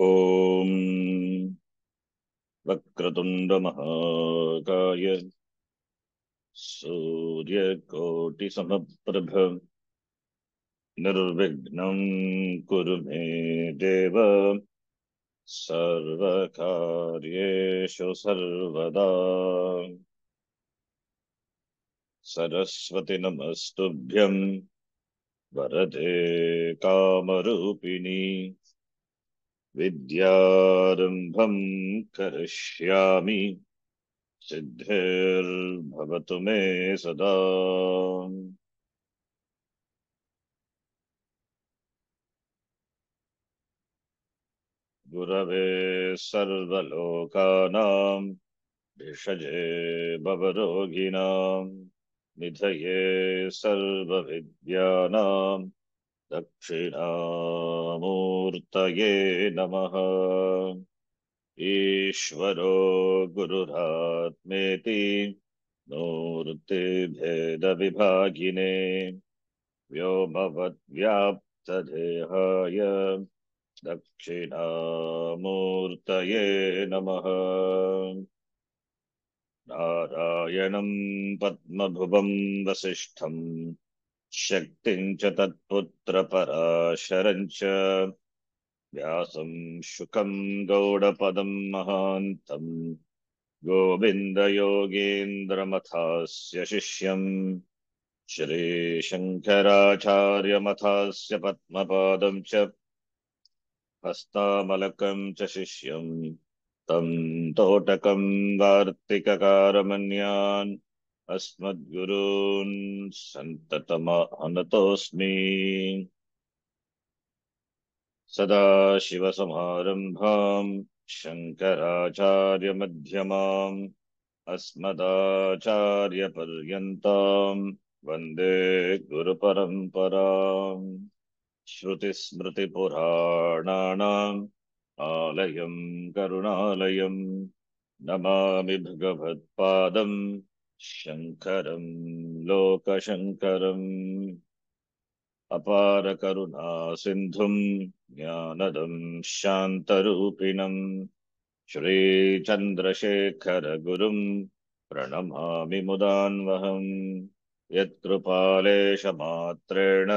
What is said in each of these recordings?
ओम वक्रतुंड महाकाय सूर्यकोटिसमप्रभ निर्विघ्नं कुरु मे देव सर्वकार्येषु सर्वदा। सरस्वती नमस्तुभ्यं वरदे कामरूपिणी विद्यारंभं करिष्यामि सिद्धिर्भवतु मे सदा। गुरवे सर्वलोकानां भिषजे भवरोगिणां निधये सर्वविद्यानां दक्षिणामूर्तये नमः। ईश्वरो गुरुरात्मेति मूर्तिभेदविभागिने व्योमवद्व्याप्तदेहाय दक्षिणामूर्तये नमः। नारायणं पद्मभुवं वसिष्ठं शक्तिं च तत्पुत्रपराशरं च व्यासं शुकं गौडपदं महान्तं गोविन्दयोगीन्द्रमथास्य शिष्यं श्रीशङ्कराचार्यमथास्य पद्मपादं च हस्तामलकं च शिष्यं तं तोटकं वार्तिककारमन्यान् अस्मद्गुरून् सन्ततमहनतोऽस्मि। सदाशिवसमारम्भां शङ्कराचार्यमध्यमाम् अस्मदाचार्यपर्यन्तां वन्दे गुरुपरम्पराम्। श्रुतिस्मृतिपुराणानाम् आलयं करुणालयं नमामि भगवत्पादं शङ्करं लोकशङ्करम्। अपार करुणा सिन्धुं ज्ञानदं शान्तरूपिणं श्रीचन्द्रशेखर गुरुं प्रणमामि मुदान्वहम्। यत्कृपालेशमात्रेण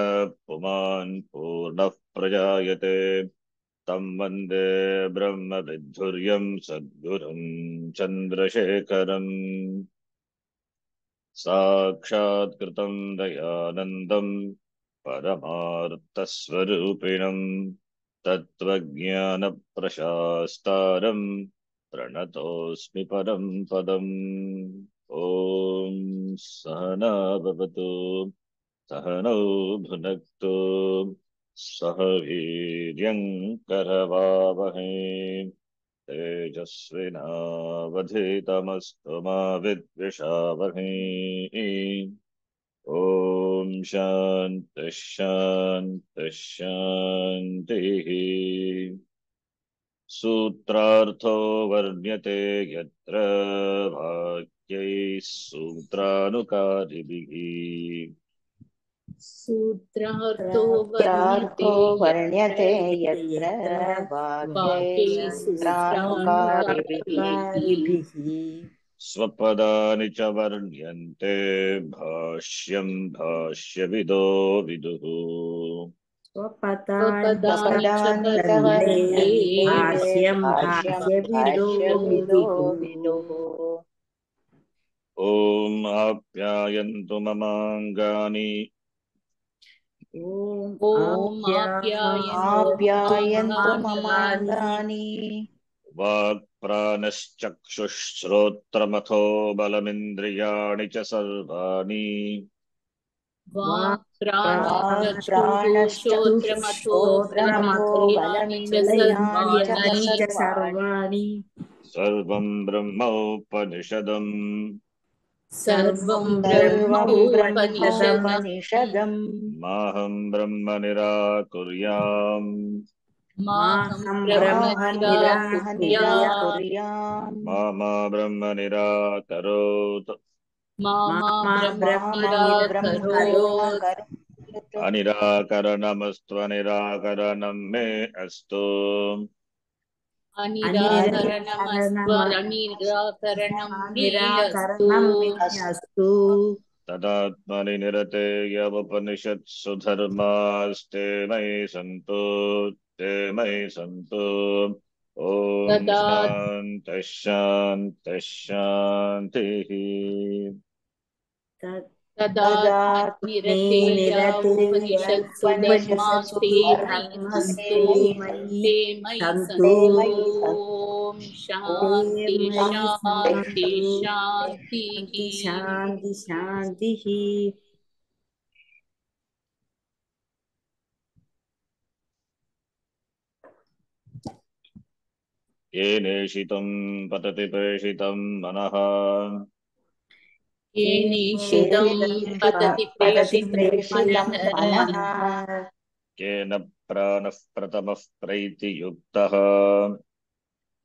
पुमान् पूर्णः प्रजायते तं वन्दे ब्रह्मविद्धुर्यं सद्गुरुं चन्द्रशेखरम्। साक्षात्कृतं दयानन्दं परमार्थस्वरूपिणं तत्त्वज्ञानप्रशास्तारं प्रणतोऽस्मि परं पदम्। ॐ सहना भवतु सहनौ भुनक्तु सह वीर्यं करवावहै तेजस्विनावधीतमस्तु मा विद्विषावहै। ॐ शान्तिः शान्तिः शान्तिः। सूत्रार्थो वर्ण्यते यत्र वाक्यैः सूत्रानुकारिभिः सूत्रार्थो शास्त्रार्थो वर्ण्यते यत्र वाक्ये वाक्ये सूत्रानुकारिभिः स्वपदानि च वर्ण्यन्ते भाष्यं भाष्यविदो विदुः। स्वपदानि च स्वपदानि च वर्ण्यन्ते वर्ण्यन्ते भाष्यं भाष्यं भाष्यविदो भाष्यविदो विदुः। ॐ आप्यायन्तु ममाङ्गानि ॐ आप्यायन्तु आप्यायन्तु ममाङ्गानि वाक्प्राणश्चक्षुश्रोत्रमथो बलमिन्द्रियाणि च सर्वाणि वाक्प्राणश्चक्षुश्रोत्रमथो श्रोत्रमथो बलमिन्द्रियाणि च बलमिन्द्रियाणि च सर्वाणि सर्वं ब्रह्मोपनिषदम् सर्वं सर्वं ब्रह्मोपनिषदम् ब्रह्मोपनिषदम् माहं ब्रह्म निराकुर्याम् माहं ब्रह्म माह निराकुर्याम् निराकुर्याम् मा ब्रह्म निराकरोत् मा ब्रह्म ब्रह्म निराकरोत् निराकरोत्। अनिराकरणमस्त्वनिराकरणं मे अस्तु अनिराकरणं मे अस्तु अस्तु तदात्मनि निरते यवुपनिषत्सु धर्मास्ते मयि सन्तु ते मयि सन्तु ॐ तदा शान्तिः शान्तिः शान्तिः तदात्मनिरते या उपनिषत्सु धर्मास्ते मयि सन्तु ते मयि सन्तु ॐ शान्ति शान्ति शान्तिः शांति शांति ही येनेषितं पतति प्रेषितं मनः येनेषितं पतति प्रेषितं मनः केन प्राणः प्रथमः प्रैतियुक्तः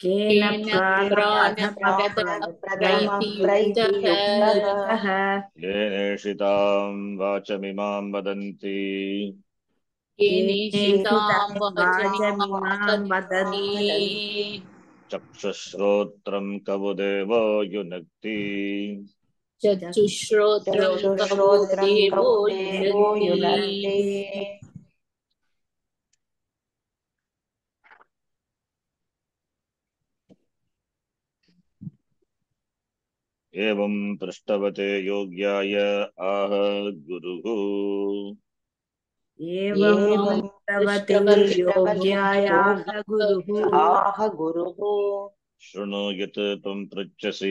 केन प्राणप्रथमप्रैतियुक्तः येनेषितां वाचमिमां वदन्ति येनेषितां वाचमिमां वदन्ति वदन्ति चक्षुश्रोत्रं कवुदेवो युनक्ति चक्षुश्रोत्रं कवो देवो युनक्ति एवं पृष्ठवते योग्याय आह गुरुः एवं तवते योग्यायाः गुरुः आह गुरुः शृणु यत् त्वं पृच्छसि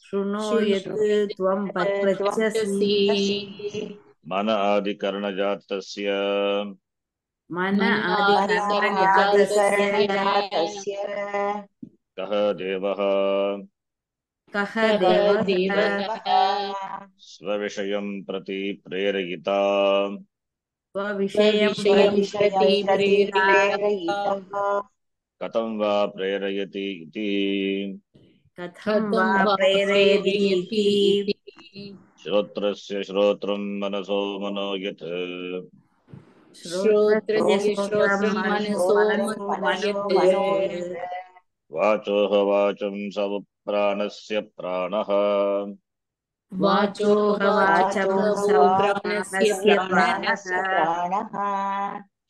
शृणोयत् त्वं पृच्छसि मन आदिकरणजातस्य मन आदिकरणजातस्य कः देवः कः देवः देवः स्वविषयं प्रति प्रेरयिता स्वविषयं प्रति प्रेरयिता कथं वा प्रेरयति इति कथं वा प्रेरयति श्रोत्रस्य श्रोत्रं मनसो मनो यत् श्रोत्रस्य श्रोत्रं मनसो मनयत् वाचोह वाचं सव प्राणस्य प्राणः वाचोह वाचं सो प्राणस्य प्राणः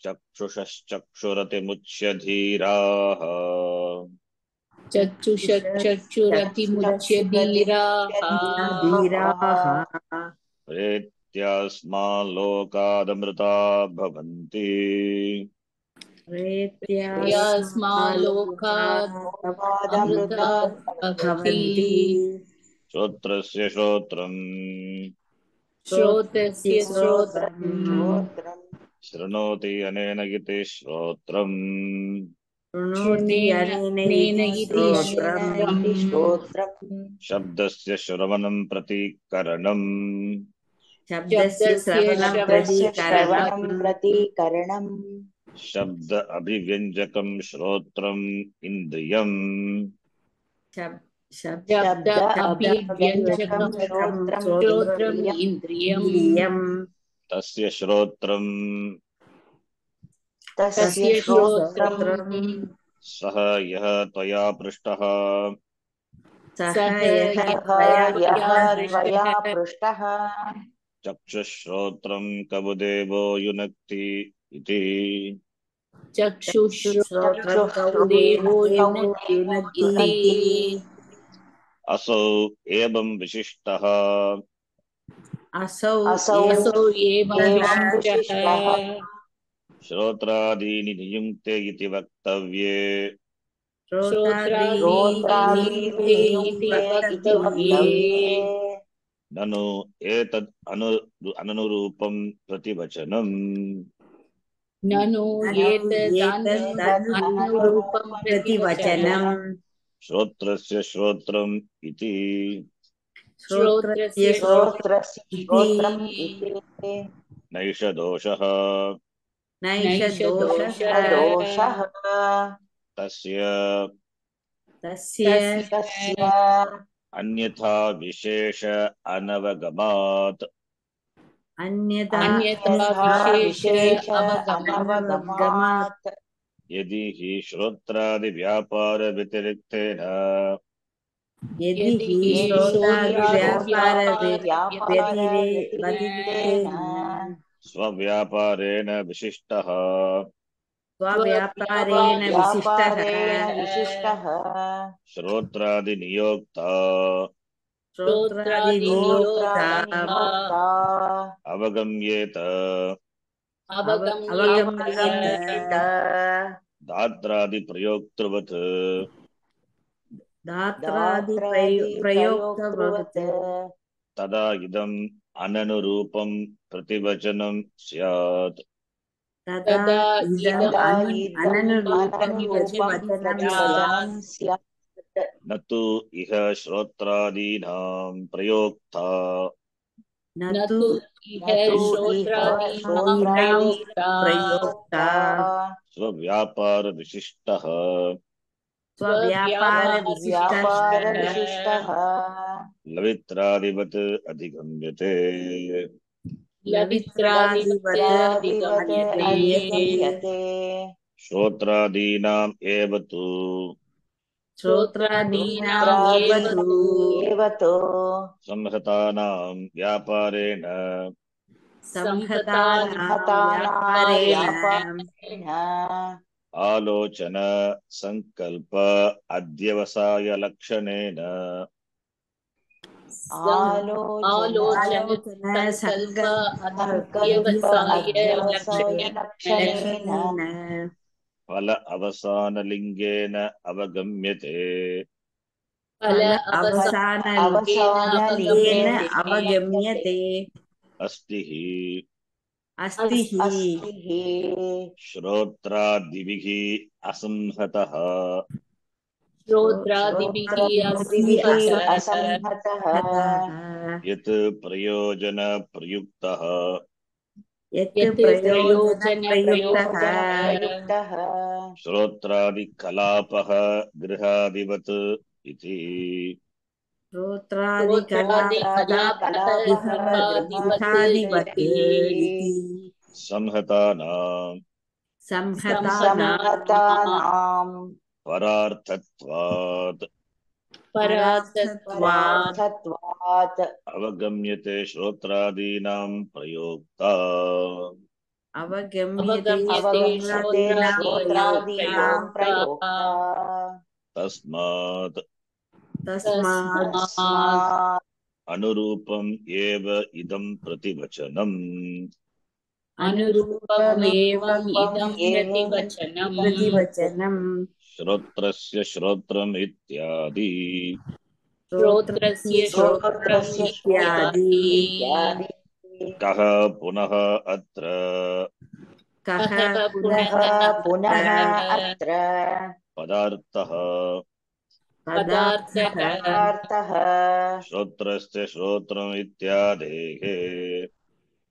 चक्षुषश्चक्षुरतिमुच्य धीराः चक्षुषचक्षुरतिमुच्य धीराः प्रेत्यास्माल्लोकादमृता भवन्ति यस्माल्लोकात् अमृता भवन्ति श्रोत्रस्य श्रोत्रम् श्रोत्रस्य श्रोत्रम् शृणोति अनेन इति श्रोत्रम् शृणेन इति श्रोत्रम् शब्दस्य श्रवणं प्रति करणम् शब्दस्य श्रवणं प्रति करणम् शब्द अभिव्यञ्जकं श्रोत्रम् इन्द्रियम् शब्द अभिव्यञ्जकं श्रोत्रम् इन्द्रियम् तस्य श्रोत्रम् सः यः त्वया पृष्टः पृष्टः चक्षुश्रोत्रं कवुदेवो युनक्ति इति चक्षुश्रोत्रदेवो युनक्ति असौ एवं विशिष्टः असौ एवं विशिष्टः श्रोत्रादीनि नियुङ्क्ते इति वक्तव्ये श्रोत्रादीनि इति वक्तव्ये ननु एतद् अनुरूपं प्रतिवचनम् ननु एतदनुरूपं प्रतिवचनम् प्रतिवचनम् श्रोत्रस्य श्रोत्रम् इति श्रोत्रस्य श्रोत्रम् इति नैष दोषः नैष दोषः तस्य अन्यथा विशेष अनवगमात् अन्यथा विशेष अवगमात् यदि हि श्रोत्रादिव्यापारव्यतिरिक्तेन यदि हि यदि श्रोत्रादिव्यापार श्रोत्रादिव्यापारव्यतिरिक्तेन स्वव्यापारेण विशिष्टः स्वव्यापारेण विशिष्टः व्यापारेण विशिष्टः श्रोत्रादिनियोक्ता श्रोत्रादिनियोक्ता श्रोत्रादिनियोक्ता अवगम्येत अवगम्येत दात्रादिप्रयोक्तृवत् दात्रादिप्रयोक्तवत् तदा इदम् अननुरूपं प्रतिवचनं स्यात् तदा इदम् अननुरूपं प्रतिवचनं प्रतिवचनं स्यात् स्यात् न तु इह श्रोत्रादीनां प्रयोक्ता न तु न तु इह श्रोत्रादीनां प्रयोक्ता स्वव्यापारविशिष्टः स्वव्यापारविशिष्टः व्यापारविशिष्टः लवित्रादिवत् अधिगम्यते लवित्रादिवत् लवित्रादिवत् अधिगम्यते अधिगम्यते श्रोत्रादीनाम् एव तु श्रोत्रादीनामेव तु श्रोत्रादीनामेव तु संहतानां व्यापारेण संहतानां हतानां व्यापारेण व्यापारेण आलोचन संकल्प अध्यवसायलक्षणेन आलोचन आलोचन संकल्प संकल्प अध्यवसायलक्षणेन लक्षणेन फल अवसानलिङ्गेन अवगम्यते फल अवसानलिङ्गेन अवगम्यते अस्ति हि अस्ति हि अस्ति हि श्रोत्रादिभिः असंहतः श्रोत्रादिभिः असंहतः यत् प्रयोजनप्रयुक्तः यत् प्रयोजनप्रयुक्तः प्रयोजनप्रयुक्तः श्रोत्रादिकलापः गृहादिवत् इति श्रोत्रादिकलापः गृहादिवत् इति संहतानां संहतानां परार्थत्वात् परार्थत्वात् अवगम्यते श्रोत्रादीनां प्रयोक्ता अवगम्यते अवगम्यते श्रोत्रादीनां श्रोत्रादीनां प्रयोक्ता तस्मात् तस्मात् अनुरूपम् एव इदं प्रतिवचनम् अनुरूपमेवम् इदं एवं प्रतिवचनम् श्रोत्रस्य श्रोत्रम् इत्यादि श्रोत्रस्य श्रोत्रम् श्रोत्रस्य इत्यादि इत्यादि कः पुनः अत्र कः पुनः अत्र पदार्थः पदार्थः श्रोत्रस्य श्रोत्रम् इत्यादेः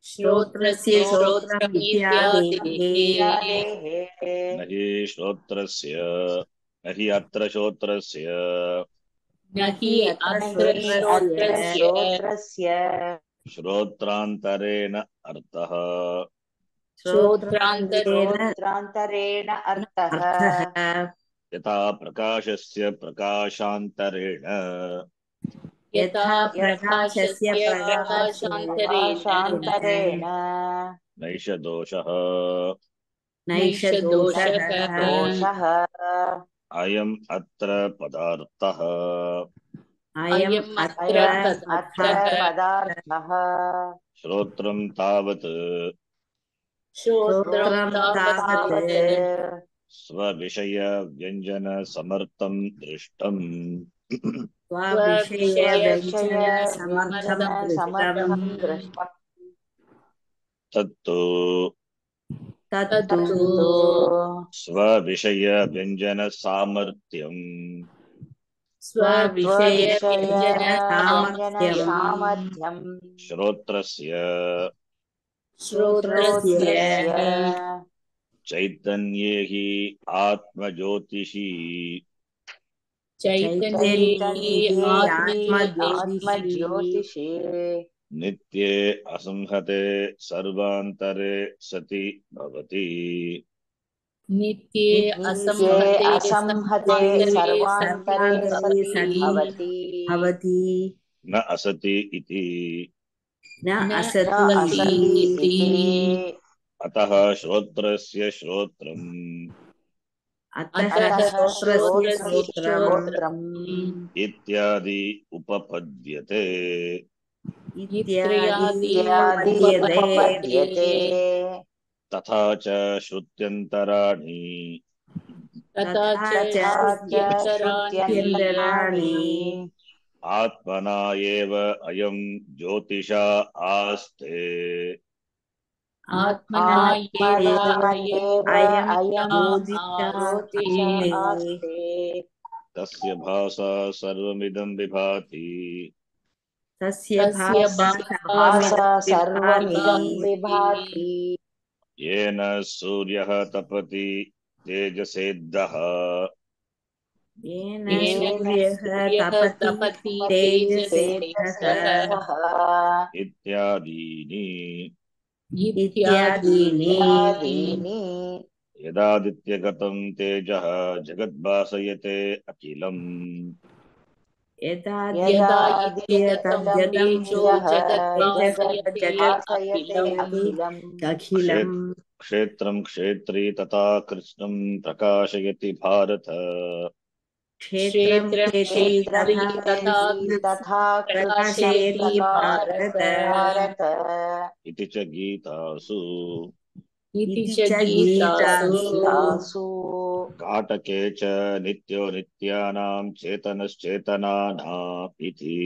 श्रोत्रस्य श्रोत्रम् इत्यादेः न हि अत्र श्रोत्रस्य न हि अत्र अत्र श्रोत्रस्य श्रोत्रान्तरेण अर्थः श्रोत्रान्तरेण अर्थः यथा प्रकाशस्य प्रकाशान्तरेण यथा प्रकाशस्य प्रकाशान्तरेण नैष दोषः नैष दोषः दोषः अयम् अत्र पदार्थः अयम् अत्र अत्र पदार्थः श्रोत्रं तावत् श्रोत्रं तावत् स्वविषयव्यञ्जनसमर्थं दृष्टम् स्वविषयव्यञ्जनसमर्थं समर्थं दृष्टम् दृष्टम् तत्तु तत्तु स्वविषयव्यञ्जनसामर्थ्यम् स्वविषयव्यञ्जनसामर्थ्यम् श्रोत्रस्य चैतन्ये हि आत्मज्योतिषी चैतन्ये आत्मज्योतिषी नित्ये असंहते सर्वान्तरे सति भवति नित्ये नित्ये असंहते असंहते सर्वान्तरे सर्वान्तरे सति सति भवति भवति न असति इति। न न न असति असति असति इति। इति। अतः श्रोत्रस्य श्रोत्रम् अतः अतः श्रोत्रस्य श्रोत्रस्य श्रोत्रम् श्रोत्रम् श्रोत्रम् इत्यादि उपपद्यते। इत्यादि इत्यादि उपपद्यते उपपद्यते। तथा च श्रुत्यन्तराणि तथा च तथा च श्रुत्यन्तराणि श्रुत्यन्तराणि आत्मना एव अयं ज्योतिषा आस्ते। आत्मना एव आत्मना एव अयम् अयं ज्योतिषा ज्योतिष आस्ते आस्ते। तस्य भासा सर्वमिदं विभाति। तस्य तस्य भाषा भासा भासा सर्वमिदं सर्वमिदं विभाति विभाति। येन सूर्यः तपति तेजसेद्धः येन येन सूर्यः सूर्यः तपति तपति तेजसेद्धः तेजसेद्धः इत्यादीनि। इत्यादीनि इत्यादीनि। यदादित्यगतं तेजः जगद्भासयते अखिलम्। यदादित्यगतं यदादित्यगतं तेजो तेजः जगद्भासयते जगद्भासयते अखिलम् अखिलम्। अखिलम् क्षेत्रं क्षेत्री तथा कृष्णं प्रकाशयति भारत। क्षेत्रं क्षेत्रं क्षेत्री क्षेत्रं क्षेत्री तथा तथा क्षेत्री तथा कृष्णं प्रकाशयति प्रकाशयति भारत प्रकाशयति भारत। इति च गीतासु इति इति च च गीतासु गीतासु काटके च नित्यो नित्यानां चेतनश्चेतनानाम् इति।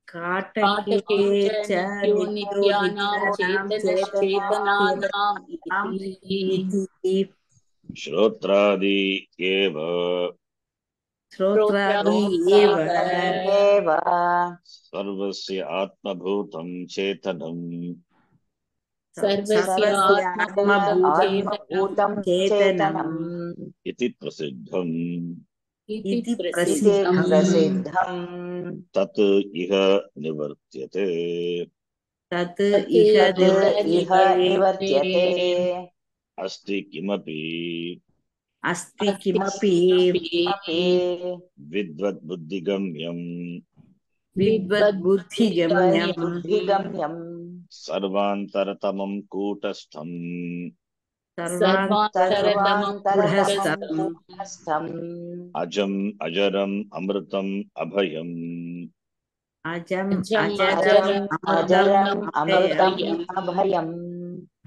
काटके काटके च च नित्यो नित्यो नित्यानां नित्यानां चेतनश्चेतनानाम् इति इति श्रोत्रादि एव श्रोत्रादि एव श्रोत्रादीयेव सर्वस्य आत्मभूतं चेतनम् सर्वस्य सर्वस्य आत्मभूतं चेतनम् आत्मभूतं चेतनम् चेतनम् इति प्रसिद्धम्। इति इति इति प्रसिद्धम्। प्रसिद्धम् प्रसिद्धम्। तत् इह निवर्त्यते। तत् तत् इह तत् इह निवर्त्यते निवर्त्यते। अस्ति किमपि अस्ति अस्ति किमपि अपि विद्वद्बुद्धिगम्यम् विद्वद्बुद्धिगम्यम् बुद्धिगम्यम् सर्वान्तरतमं कूटस्थम् सर्वान्तरतमं सर्वान्तरतमं कूटस्थम् कूटस्थम् अजम् अजरम् अमृतम् अभयम् अजम् अजम् अजरम् अजरम् अमृतम् अजरम् अमृतम् अमृतम् अभयम् अभयम् अभयम्।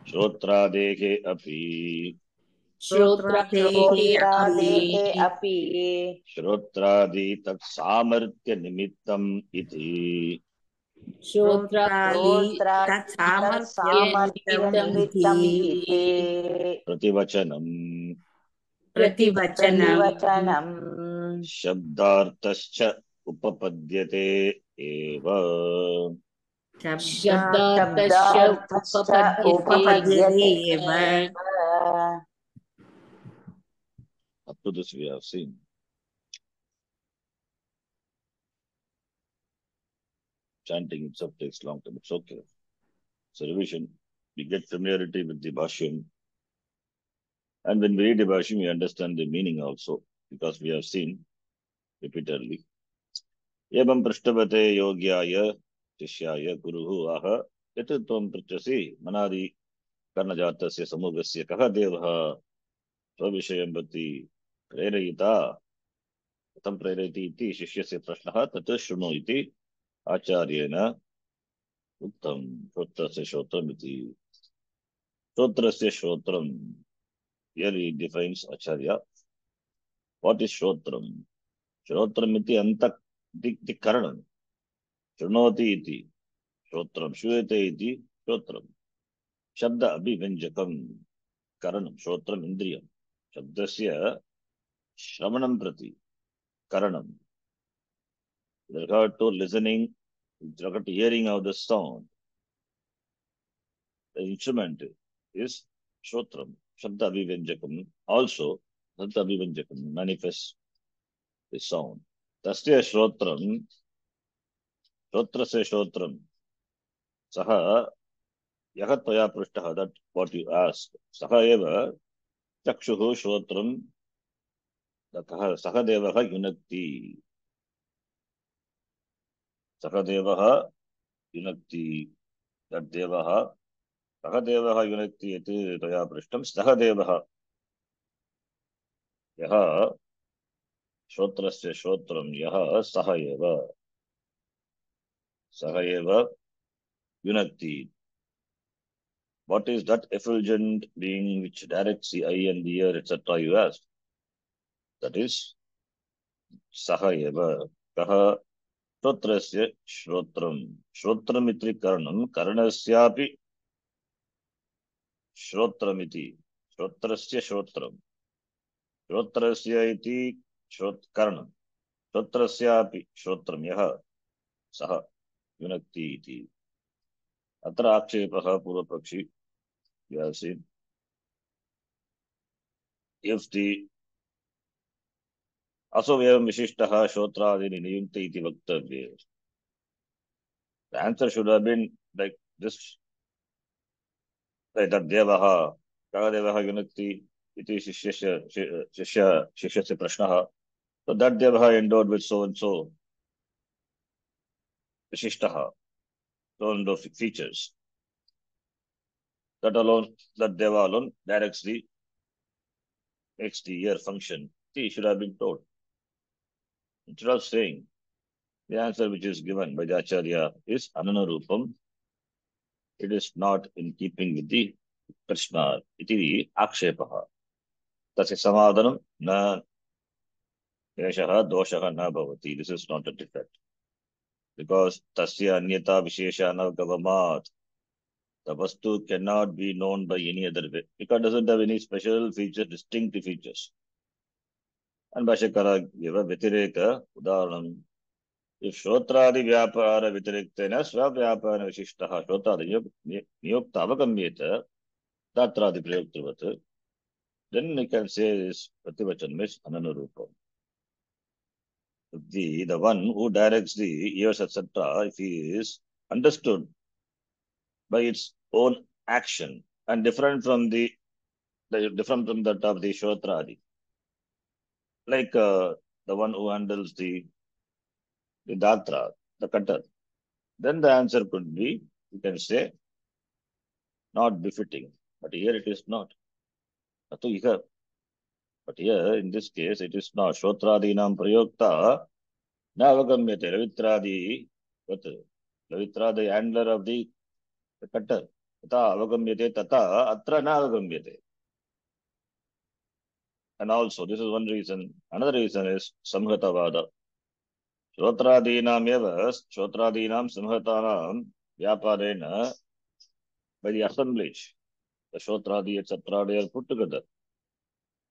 श्रोत्रादेहे अपि श्रोत्रादेः श्रोत्रादेः अपि श्रोत्रादेः अपि अपि श्रोत्रादि तत्सामर्थ्यनिमित्तम् इति। श्रोत्रादि श्रोत्रादि श्रोत्रादि तत्सामर्थ्यनिमित्तम् सामर्थ्यनिमित्तम् इति तत्सामर्थ्यम् इति इति प्रतिवचनम् प्रतिवचनम् प्रतिवचनम् प्रतिवचनम्। शब्दार्थश्च उपपद्यते एव। शब्दार्थश्च शब्दार्थश्च उपपद्यते उपपद्यते उपपद्यते एव एव। Up to this we have seen. Chanting itself takes long time. It's okay. So revision. We get familiarity with the Bhashyam. And when we read the Bhashyam, we understand the meaning also, because we have seen repeatedly. Evam prashtavate yogyaya शिष्याय गुरुः आह यत् त्वं पृच्छसि मनादि कर्णजातस्य समूहस्य कः देवः स्वविषयं भक्ति प्रेरयिता कथं प्रेरयति इति शिष्यस्य प्रश्नः तत् शृणु इति आचार्येण उक्तं श्रोत्रस्य श्रोत्रम् इति श्रोत्रस्य श्रोत्रम् here he defines acharya what is shrotram shrotram iti anta di karanam shrunoti iti shrotram shuyate iti shrotram shabda abhivanjakam karanam shrotram indriyam shabdasya shravanam prati karanam with regard to listening with regard to hearing of the sound the instrument is shrotram shabda abhivanjakam also shabda abhivanjakam manifests the sound tasya shrotram श्रोत्रस्य श्रोत्रम सः यः त्वया पृष्टः that what you asked सः एव Chakshuhu Shrotram Sahadevaha Yunakti. Sahadevaha Yunakti. That Devaha Sahadevaha Yunakti iti Taya Prishtam Sahadevaha Yaha Shrotrasya Shrotram Yaha Sahayeva Sahayeva Yunakti. What is that effulgent being which directs the eye and the ear, etc. you asked? That is Sahayeva. Kaha Shrotrasya Shrotram. Shrotramitri Karanam. Karanasyapi Shrotramiti. Shrotrasya Shrotram. Shrotrasya iti Karanam. Shrotrasyapi Shrotram Yaha Saha Yunakti iti. Atra Akshepaha Purvapakshi. You have seen. If the Asovyam Vishishtaha Shotradini Niyunta iti Vaktavya. The answer should have been like this. Like that Devaha, Kagadevaha Yunakti, iti Shishyasya Prashnaha. So that Devaha endowed with so and so Vishishtaha, so and so features. That alone, that Deva alone directs makes the ear function. See, should have been told. Instead of saying, the answer which is given by the Acharya is Ananarupam. It is not in keeping with the Krishna. Iti Akshepaha. Tasya Samadhanam na Deshaha Doshaha na bhavati. This is not a defect. Because Tasya Anyata Vishesha na Gavamat. The Vastu cannot be known by any other way. Because it doesn't have any special features, distinctive features. And Bhashyakara gave a Vitireka Udaharanam. If Shrotradi Vyapara Vitiriktena Swavyapara Vishishtaha Shrotradi Niyukta Avagamyeta Tatradi Prayuktavat, then we can say this Prativachan means Ananurupam. The one who directs the ears, etc., if he is understood by its own action and different from that of the Shrotradi, like the one who handles the Datra, the cutter, then the answer could be, you can say, not befitting. But here it is not. But here, in this case, it is not. Shrotradi-nam prayokta na avagamyate. Lavitradi, the handler of the cutter. Tata avagamyate tata atra na avagamyate. And also, this is one reason. Another reason is samhatavada. Shrotradi-nam samhatanam vyaparena, by the assemblage, the Shrotradi, etc., they are put together.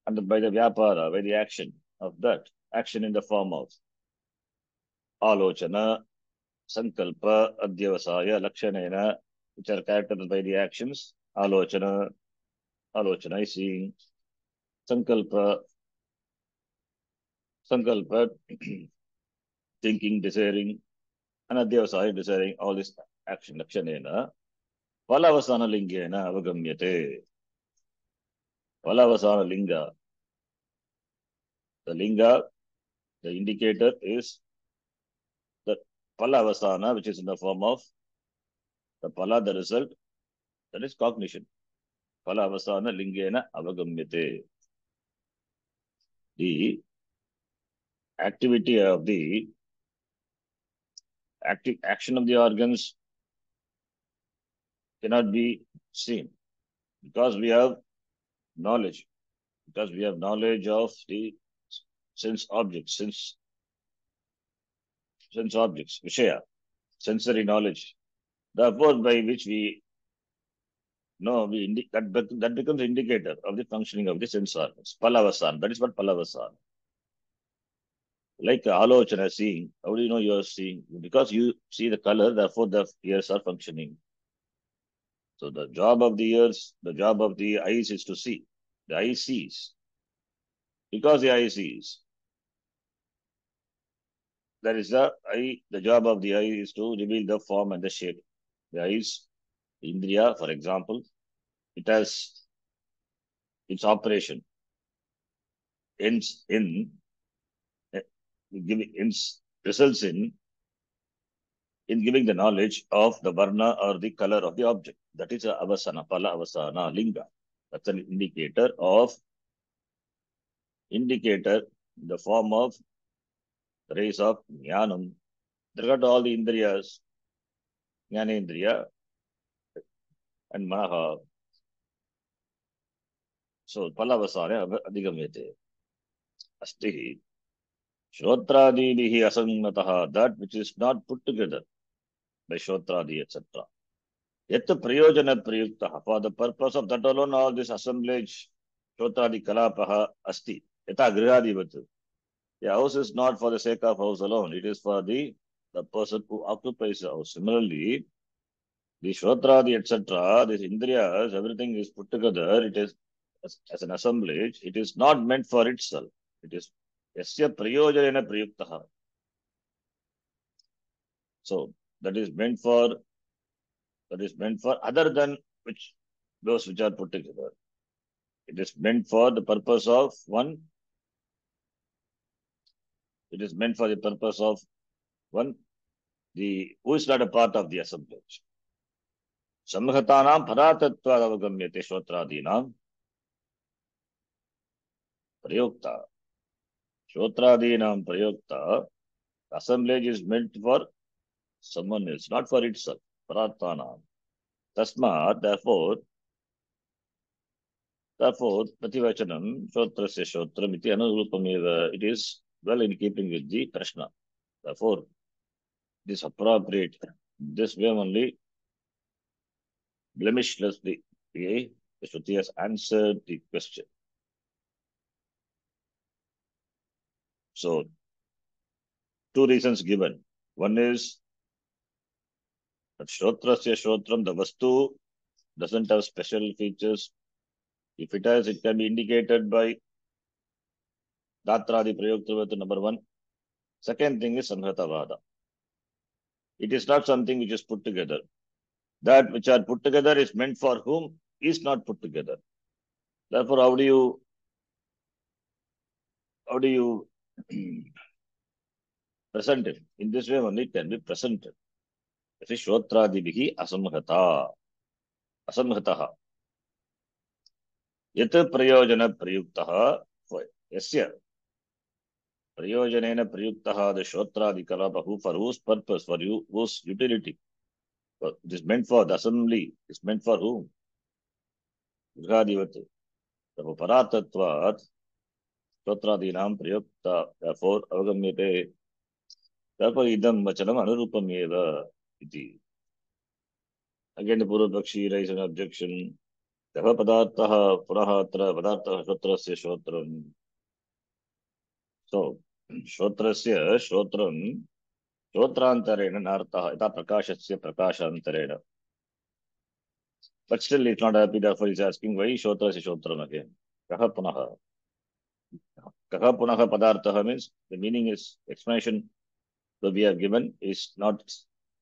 And by the vyapara, by the action of that, action in the form of alochana, sankalpa, adhyavasaya, lakshanena, which are characterized by the actions, alochana is seeing, sankalpa, thinking, desiring, and adhyavasaya, desiring, all this action, lakshanena, valavasana lingena avagamyate. Valavasana linga. The linga, the indicator is the palavasana, which is in the form of the pala, the result, that is cognition. Palavasana lingena avagamyate. The activity of the action of the organs cannot be seen because we have knowledge. Because we have knowledge of the sense objects, Vishaya, sensory knowledge. Therefore, by which we know, that becomes indicator of the functioning of the sense organs. Palavasana, that is what Palavasana. Like alochana, seeing. How do you know you are seeing? Because you see the color, therefore the ears are functioning. So the job of the ears, the job of the eyes is to see. The eye sees. Because the eye sees, that is the job of the eye is to reveal the form and the shape. The eyes, the Indriya, for example, it has its operation ends in results in giving the knowledge of the varna or the color of the object. That is a avasana, pala avasana, linga. That's an indicator, the form of rays of jnanam. There got all the indriyas, jnanendriya and manaha. So palavasana adhigamyate. Asti shrotradihi asannataha, that which is not put together by shrotradi, etc. Yet prayojana prayuktaha, for the purpose of that alone, all this assemblage, shrotradi kalapaha asti. Yata grihadivat. The house is not for the sake of house alone. It is for the person who occupies the house. Similarly, the shrotradi, etc., these indriyas, everything is put together. It is as an assemblage. It is not meant for itself. It is yasya prayojanena prayuktaha. So that is meant for other than those which are put together. It is meant for the purpose of one. It is meant for the purpose of one, who is not a part of the assemblage. Samhatanam paratatva avagamyate shotradinam prayukta. Shotradinam prayukta. Assemblage is meant for someone else, not for itself. Paratanam. Tasmat, therefore, prativachanam shotrasya shotram iti anurupameva. It is well in keeping with the prashna. Therefore, it is appropriate. This way only, blemishlessly, the Shruti has answered the question. So, two reasons given. One is that Shrotrasya Shrotram, the Vastu, doesn't have special features. If it has, it can be indicated by Datradi Prayoktrivata, number one. Second thing is Samhratavada. It is not something which is put together. That which are put together is meant for whom is not put together. Therefore, how do you present it? In this way only it can be presented. That is Shrotradibihi asamhataha. Yat prayojana prayuktaha, yasya prayojanena prayuktaha, the Shrotradi kalapa, for whose purpose, for you, whose utility. It is meant for the assembly. It is meant for whom? Grihadivat. Therefore, paratatvat Shotradinam prayukta. Therefore, avagamyate. Therefore, idam vachanam anurupameva iti. Again, the Purvapakshi raised an objection. Kaha padartaha purahatra padartaha shotrasya shotram. So, shotrasya shotram shotrantarena nartaha ita prakashasya prakashantarena. But still, he's not happy. Therefore, he's asking why shotrasya shotram again. Kaha punaha. Kaha punaha padartaha means the meaning is explanation that we have given is not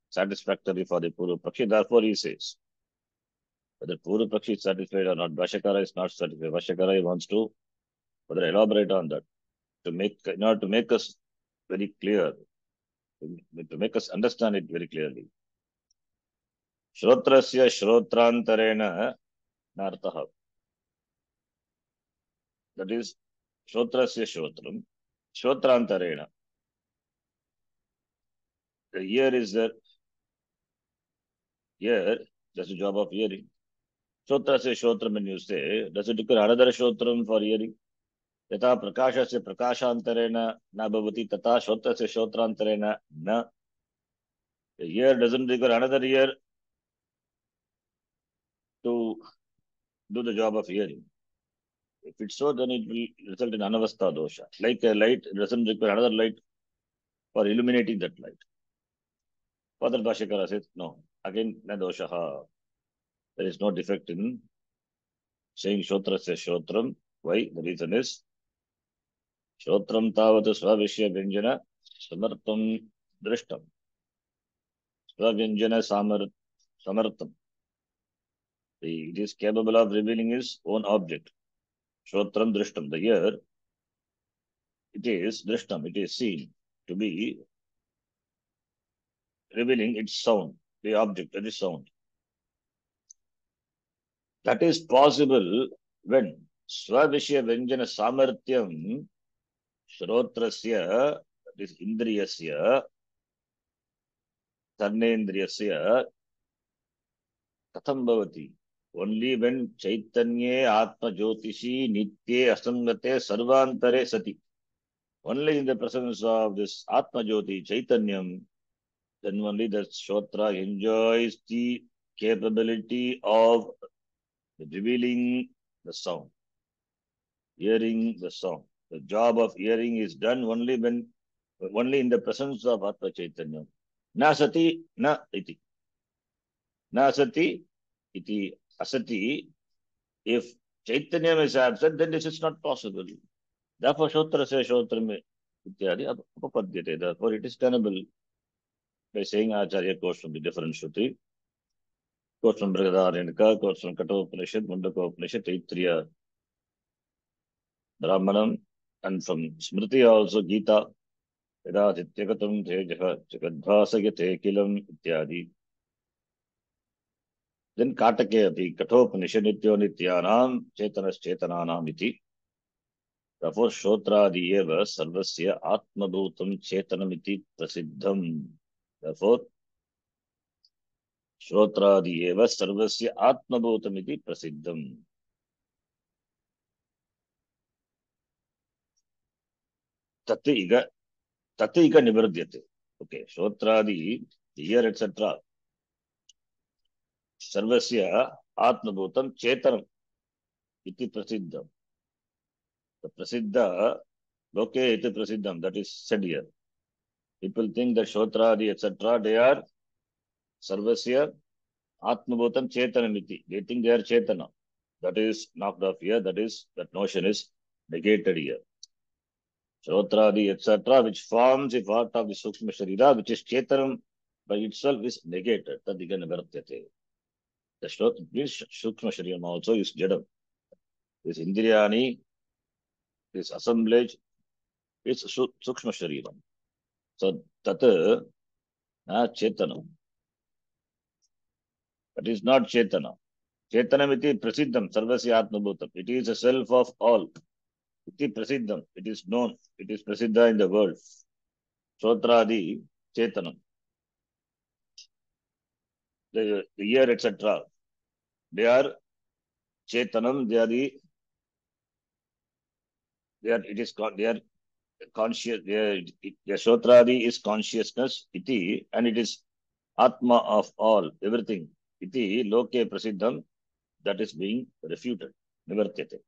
satisfactory for the Purvapakshi. Therefore, he says, whether Purvapakshi is satisfied or not, Bhashyakara is not satisfied. Bhashyakara wants to further elaborate on that in order to make us very clear, to make us understand it very clearly. Shrotrasya shrotrantarena nartaha. That is, Shrotrasya shrotram, shrotrantarena. The ear is there. Ear, that's the job of hearing. Shrotrasya shrotram, when you say, does it require another shrotram for hearing? Yata prakashasya prakashantarena na bhavati tata shrotrasya shrotrantarena na. The ear doesn't require another ear to do the job of hearing. If it's so, then it will result in anavastha dosha. Like a light doesn't require another light for illuminating that light. Father Bhashyakara says, no. Again, na doshaha. There is no defect in saying shotrasya shrotram. Why? The reason is Shrotram tavata svavishya vyanjana samartam drishtam. Svavyanjana samartam. It is capable of revealing his own object. Shrotram drishtam. The ear, it is drishtam, it is seen to be revealing its sound, the object, that is sound. That is possible when Svavishya Vyanjana Samarthyam Shrotrasya, that is Indriyasya, Tarnendriyasya, Katham Bhavati. Only when Chaitanye Atma Jyotishi Nitye Asangate Sarvantare Sati. Only in the presence of this Atma Jyoti Chaitanyam, then only the Shrotra enjoys the capability of revealing the sound, hearing the sound. The job of hearing is done only in the presence of Atma Chaitanya. Na sati, na iti. Na sati, iti, asati. If Chaitanya is absent, then this is not possible. Therefore, Shotra says Shotra me ityadi apapadyate. Therefore, it is tenable by saying Acharya quotes from the different Shruti. Quotes from Brihadaranyaka, quotes from Kathopanishad, Mundakopanishad, Taittiriya, Brahmanam, and from Smriti also Gita. Yadachityagatam tejah jagadbhasayate kilam ityadi. Then Katake api Kathopanishad nityo nityanam chetanas chetananam iti. Therefore, Shotradi eva sarvasya atmabhutam chetanam iti prasiddham. Therefore, Shotradi eva sarvasya atmabhutam iti prasiddham. Tatiga nivradyate. Okay, Shotradi, ear, etc. Sarvasya atmabhutam chetanam iti prasiddham. The prasiddha, okay, iti prasiddham, that is said here. People think that Shotradi, etc., they are sarvasya atmabhutam chetanam iti. They think they are chetana. That is knocked off here. That notion is negated here. Shrotradi, etc., which forms a part of the Sukshma Sharira, which is Chetanam by itself, is negated. Tadiga nivartyate. The Sukshma Shariram also is Jadam. This Indriyani, this assemblage, is Sukshma Shariram. So, Tata, Chetanam. That is not Chetana. Chetanam iti prasiddham, sarvasya atmabhutam. It is a self of all. Iti prasiddham. It is known. It is prasiddha in the world. Shotradi, Chetanam. The ear, etc. They are Chetanam. They are conscious. The Shotradi is consciousness. Iti, and it is Atma of all, everything. Iti, loke prasiddham. That is being refuted. Nivartyate.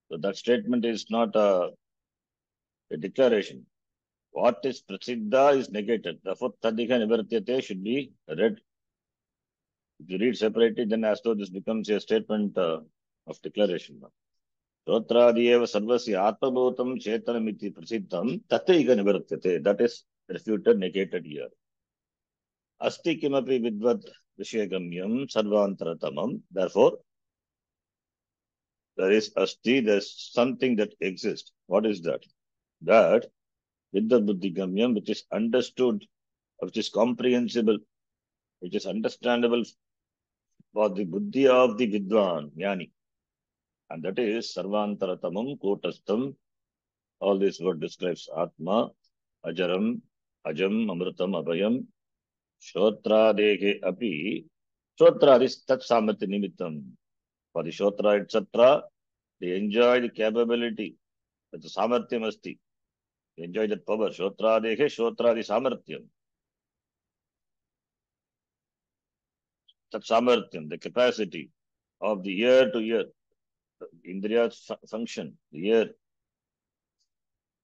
So that statement is not a declaration. What is prasiddha is negated. Therefore, tadika nivartyate should be read. If you read separately, then as though this becomes a statement of declaration. Shotradieva sarvasya atmabhutam chetanamiti prasiddham tathaiga nivartyate. That is refuted, negated here. Asti kimapi vidvad vishayagamyam sarvantaratamam. Therefore, there is asti, there is something that exists. What is that? That vidvad buddhigamyam, which is understood, which is comprehensible, which is understandable for the buddhi of the vidwan, jnani. And that is sarvantaratamam kotastam. All this word describes Atma, Ajaram, Ajam, Amrutam, Abhayam, Shotradehe api. Shotra is tat samatya nimittam. For the Shotra, etc., they enjoy the capability, the samartyam asti. They enjoy that power. Shotradehe, Shotra the samartyam. Tat samartyam, the capacity of the ear to ear. Indriya function, the ear.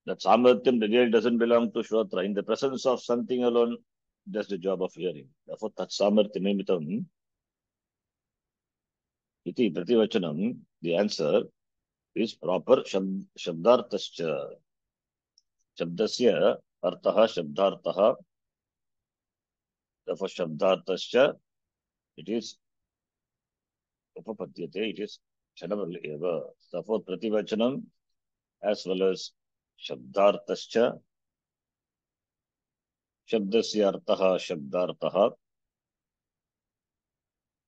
That samartyam, the ear doesn't belong to Shrotra. In the presence of something alone, that's the job of hearing. Therefore, tat samartyam nimitam. Iti prativachanam, the answer is proper shabdartascha. Shabdasya artaha shabdartaha. Therefore, shabdartascha, it is upapadyate, it is Tenable eva. Therefore, prativachanam as well as shabdartascha, shabdasya artaha, shabdartaha,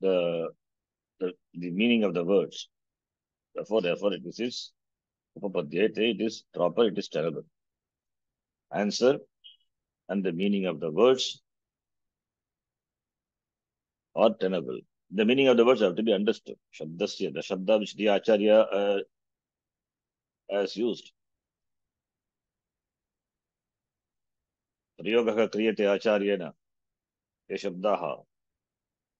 the, the meaning of the words. Therefore, it is upapadyate, it is proper, it is tenable. Answer and the meaning of the words are tenable. The meaning of the words have to be understood. Shabdasya, the shabda which the acharya has used. प्रयोगः क्रियते आचार्येण ये शब्दाः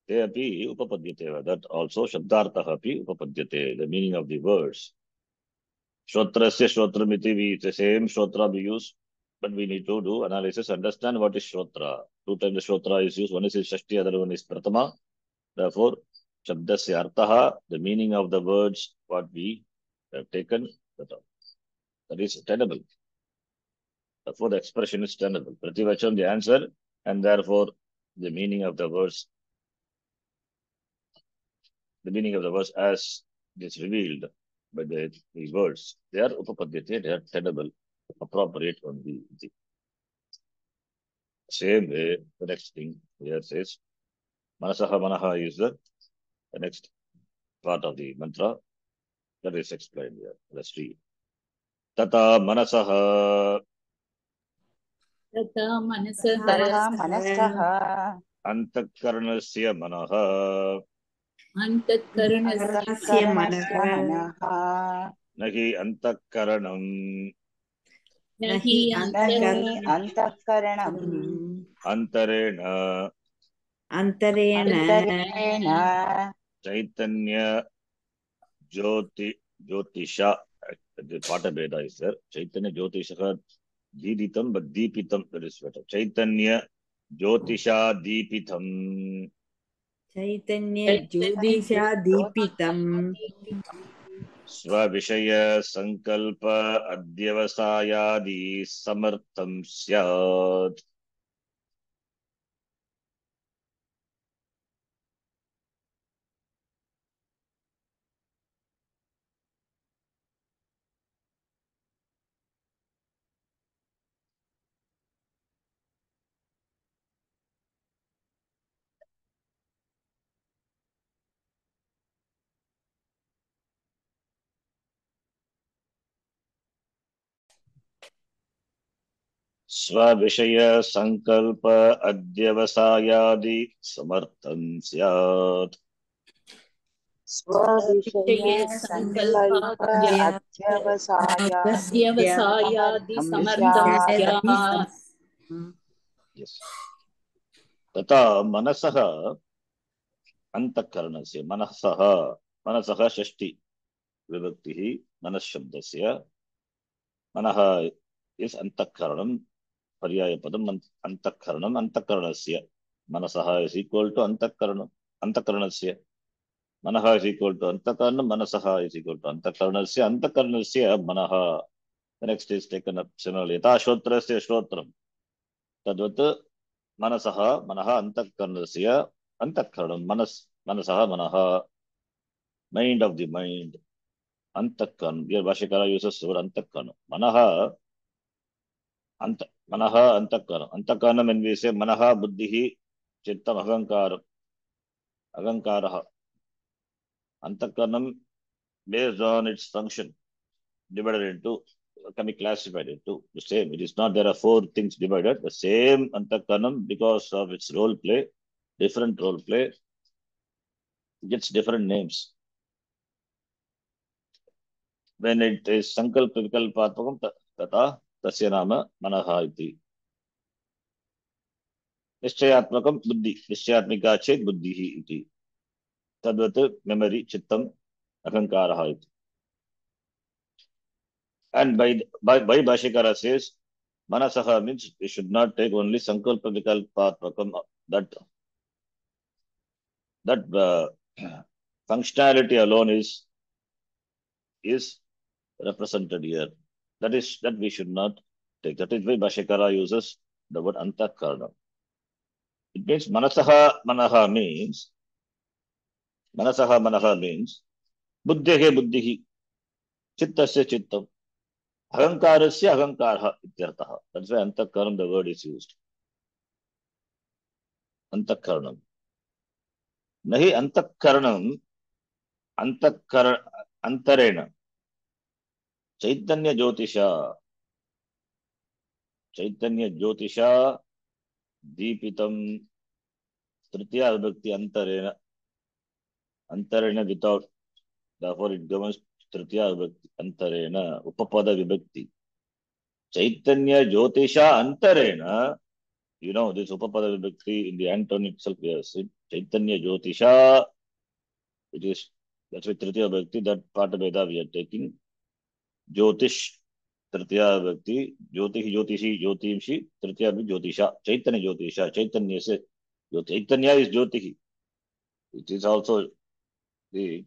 ते अपि उपपद्यते that also शब्दार्थः अपि उपपद्यते the meaning of the words श्रोत्रस्य श्रोत्रमिति we the same shrotra we use but we need to do analysis understand what is shrotra two times the shrotra is used one is shashti other one is pratama therefore shabdasya artah the meaning of the words what we have taken that is tenable. Therefore, the expression is tenable. Prativachanam, the answer, and therefore, the meaning of the verse as it is revealed by the words, they are upapadyate, they are tenable, appropriate on the same way. The next thing here says, Manasaha Manaha is the next part of the mantra that is explained here. Let's read. Tata Manasaha तथा मनसः तथा मनसः Antakarnasya Manaha अन्तःकरणस्य अंतःकरणस्य मनः Nahi Antakaranam न हि नहि अंतःकरणम् Antarena अंतरेण अंतरेण Chaitanya Jyotisha. The Patabeda is there. Chaitanya Jyotisha Diditam, but Deepitam, that is better. Chaitanya Jyotisha Deepitam Chaitanya Jyotisha दीपितम् Svavishaya Sankalpa Adyavasayadi Samartham Syat. Svavishaya Sankalpa Adyavasayadi Samartham Syat. स्वविषये संकल्प अध्यवसायादि समर्थं स्यात् Yes. Tata Manasaha Antakaranasya Manasaha Shashti Vibhaktihi Manas Shabdasya Manaha is Antakaranam Paryaya Padam Antakaranasya Manasaha is equal to Antakaranasya Manaha is equal to Antakaranam Manasaha is equal to Antakaranasya Manaha. The next is taken up similarly. Yatha Shrotrasya Shrotram Tadvat Manasaha Manaha Antakaranam Manasaha Manaha mind of the mind Antakaranam. Here Bhashikara uses the word Antakaranam. Manaha Antakaranam. Antakaranam, when we say Manaha Buddhihi Chittam Agankaraha. Antakaranam based on its function divided into can be classified into the same. It is not there are four things divided. The same Antakaranam because of its role play, different role play, gets different names. When it is Sankalpa Vikalpatmakam Tata Tasya Nama Manaha iti. Nischayatmakam Buddhi. Nischayatmika Chet Buddhihi iti. Tadvat memory Chittam Akankaraha iti. And by Bhashikara says, Manasaha means we should not take only Sankalpa Vikalpatmakam, that functionality alone is represented here. That we should not take. That is why Bhashikara uses the word Antakaranam. It means Manasaha Manaha means बुद्धेः बुद्धिः, चित्तस्य चित्तम्, अहङ्कारस्य अहङ्कारः इत्यर्थः. That's why antakaranam the word is used. Antakaranam. Nahi antakaranam antarena. Chaitanya Jyotisha. Chaitanya Jyotisha Deepitam Tritiya Vibhakti Antarena. Antarena without. Therefore it governs Tritiya Vibhakti Antarena. Upapada Vibhakti. Chaitanya Jyotisha Antarena. You know this Upapada Vibhakti in the Anton itself. Yes. Chaitanya Jyotisha. It is. That's why Tritiya Vibhakti. That part of Veda we are taking. Jyotish. Tritiya Vibhakti. Jyotihi Jyotishi Jyotimshi. Tritiya Vibhakti Jyotisha. Chaitanya Jyotisha. Chaitanya se. Chaitanya is Jyotihi. It is also the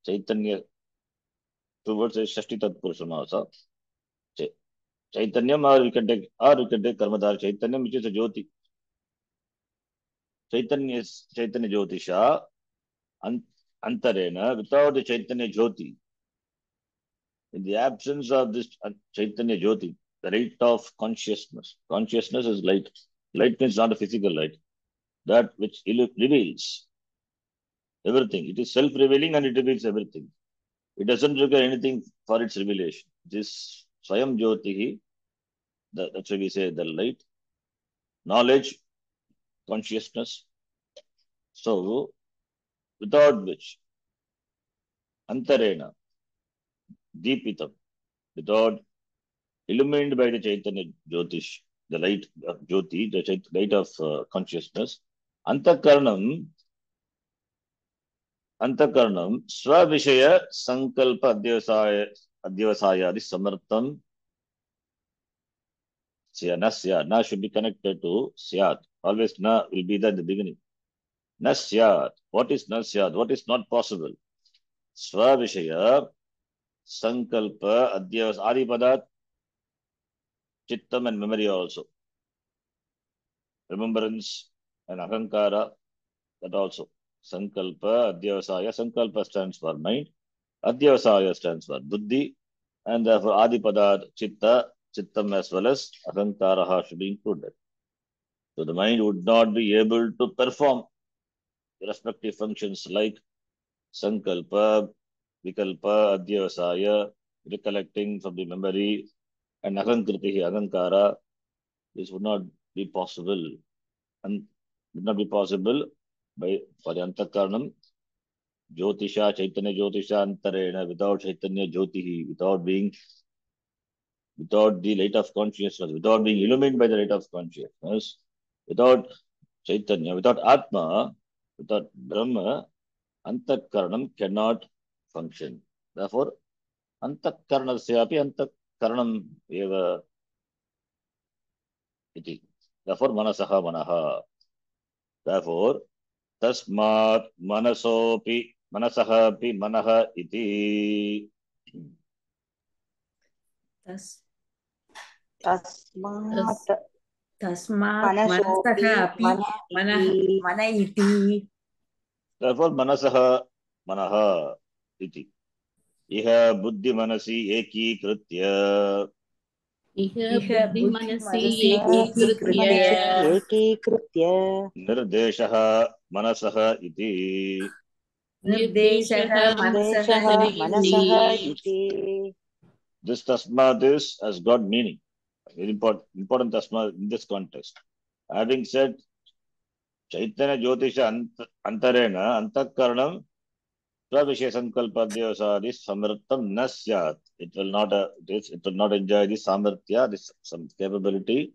Chaitanya. Two words is Shashti Tatpurushamasa. Chaitanyam, or we can take Karmadhar Chaitanyam, which is a Jyoti. Chaitanya is Chaitanya Jyotisha. Antarena, without the Chaitanya Jyoti. In the absence of this Chaitanya Jyoti, the light of consciousness. Consciousness is light. Light means not a physical light. That which reveals everything. It is self-revealing and it reveals everything. It doesn't require anything for its revelation. This Swayam Jyotihi, that's why we say the light, knowledge, consciousness. So, without which, Antarena, Deepitam, without illumined by the Chaitanya Jyotish, the light of Jyoti, the light of consciousness, Antakaranam, Svavishaya Sankalpa Adhyavasayadi Samartham Sya. Na should be connected to Syat. Always Na will be there at the beginning. Na Syat. What is Na Syat? What is not possible? Svavishaya Sankalpa Adhyavas Adipadat Chittam and memory also. Remembrance and Ahankara, that also. Sankalpa, Adhyavasaya. Sankalpa stands for mind. Adhyavasaya stands for Buddhi. And therefore Adipadat, Chitta, Chittam as well as Ahankara should be included. So the mind would not be able to perform the respective functions like Sankalpa, Vikalpa, Adhyavasaya, recollecting from the memory, and Ahankritihi, Ahankara. This would not be possible. And would not be possible for the Antakaranam, Jyotisha, Chaitanya Jyotisha Antarena, without Chaitanya Jyotihi, without the light of consciousness, without being illumined by the light of consciousness, without Chaitanya, without Atma, without Brahma, Antakaranam cannot function. Therefore, Antakaranasyapi Antakaranam eva iti. Therefore, Manasaha Manaha. Therefore, Tasmat Manasopi Manasahapi Manaha iti. तस्मात् Tasmat मनसोऽपि Manasaha Api Mana iti. Therefore, Manasaha Manaha iti. Iha Buddhi Manasi Eki Kritya. Iha buddhi manasi ekikritya. एकीकृत्य Nirdeshaha Manasaha iti. Nirdeshaha देशः Manasaha मनसः iti. इति This Tasmat has got meaning. Very important Tasmat in this context. Having said Chaitanya Jyotisha Antarena Antakaranam Svavishya Sankalpadhyasadi Samartham Nasyat. It will not enjoy this Samarthya, this some capability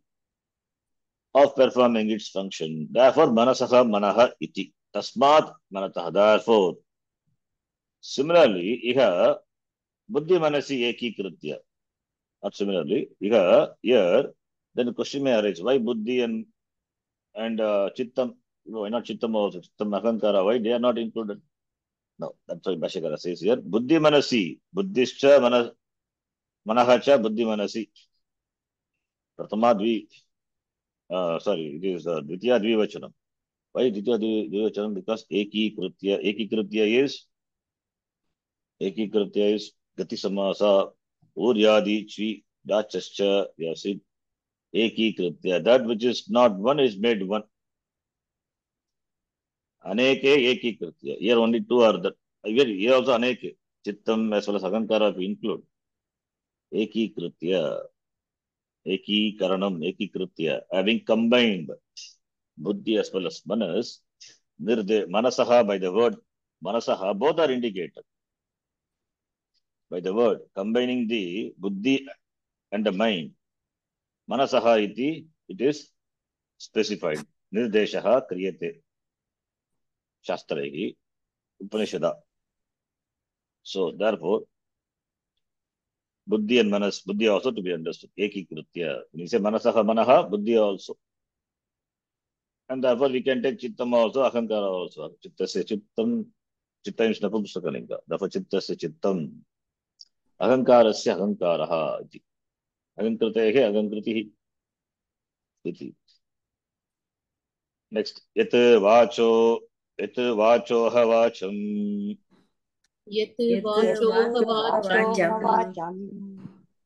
of performing its function. Therefore, Manasaha Manaha iti. Tasmat Manataha. Therefore, similarly, Iha Buddhi Manasi Eki Kritya. Not similarly, here, then the question may arise, why Buddhi and Chittam, why not Chittam also, Chittam Ahankara, why they are not included? No, that's why Bhashyakara says here, Buddhi Manasi, Buddhischa Manahacha Buddhi Manasi. Pratama Dvi, it is Dvitiya Dvivachanam. Why Dvitiya Dvivachanam? Because Eki Kritya is Ekikritya is Gati Samasa, Uryadi, Chvi, Dachascha, Yasid, Ekikritya. That which is not one is made one. Aneke Ekikritya. Here only two are that. Here also Aneke. Chittam as well as Agankara we include. Ekikritya. Ekikaranam, Ekikritya. Having combined Buddhi as well as Manas, Manasaha by the word Manasaha, both are indicated by the word, combining the Buddhi and the mind. Manasaha iti, it is specified. Nirdeshaha kriyate. Shastraihi, Upanishada. So, therefore, Buddhi and Manas, Buddhi also to be understood. Ekikritya. When you say Manasaha, Manaha, Buddhi also. And therefore, we can take Chittam also, Ahankara also. Chittasya Chittam, Chitta is Napumsakalinga. Therefore, Chittasya Chittam. Ahankarasya Ahankaraha. Ahankritehe Ahankritihi. Iti. Next, Yat Vachoha Vacham. यत् यत् वाचोह वाचोह वाचम् वाचम्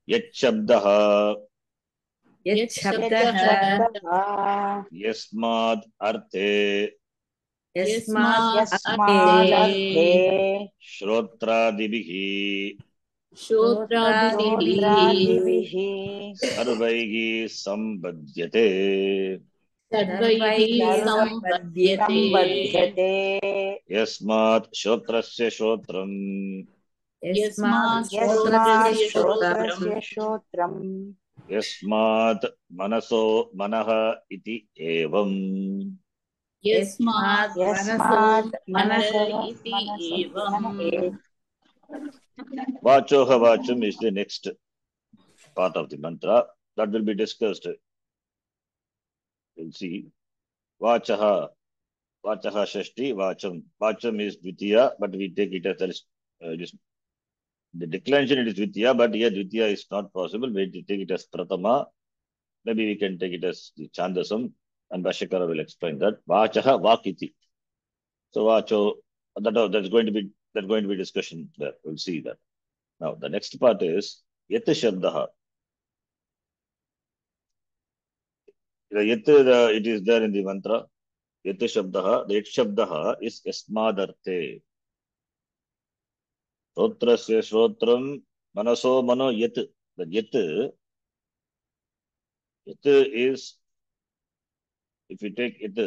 Yat Shabdaha. यत् यत् शब्दः शब्दः Yasmad Arte. यस्मात् यस्मात् अर्थे यस्मादर्थे Shrotradibihi. श्रोत्रादिभिः श्रोत्रादिभिः Sarvaihi Sambhadyate. सर्वैः सर्वैः सम्पद्यते सम्बध्यते Yasmat Shrotrasya Shrotram. यस्मात् यस्मात् श्रोत्रस्य श्रोत्रम् श्रोत्रस्य श्रोत्रम् Yasmat Manaso Manaha iti evam. यस्मात् मनसो यस्मात् मन मनसः इति मनसः एवम् Vachoha Vacham is the next part of the mantra that will be discussed. We'll see. Vachaha. Vachaha Shashti Vacham. Vacham is Dvitiya, but we take it as the declension it is Dvitiya, but here Dvitiya is not possible. We take it as Pratama. Maybe we can take it as the Chandasam, and Bhashyakara will explain that. Vachaha Vakiti. So Vacho, that's going to be discussion there. We'll see that. Now the next part is Yat Shabdaha. The Yat, it is there in the mantra. Yat Shabdaha. The Yat Shabdaha is Yasmadarte. Shrotrasya Shrotram Manaso Mano Yat. The Yat is, if you take it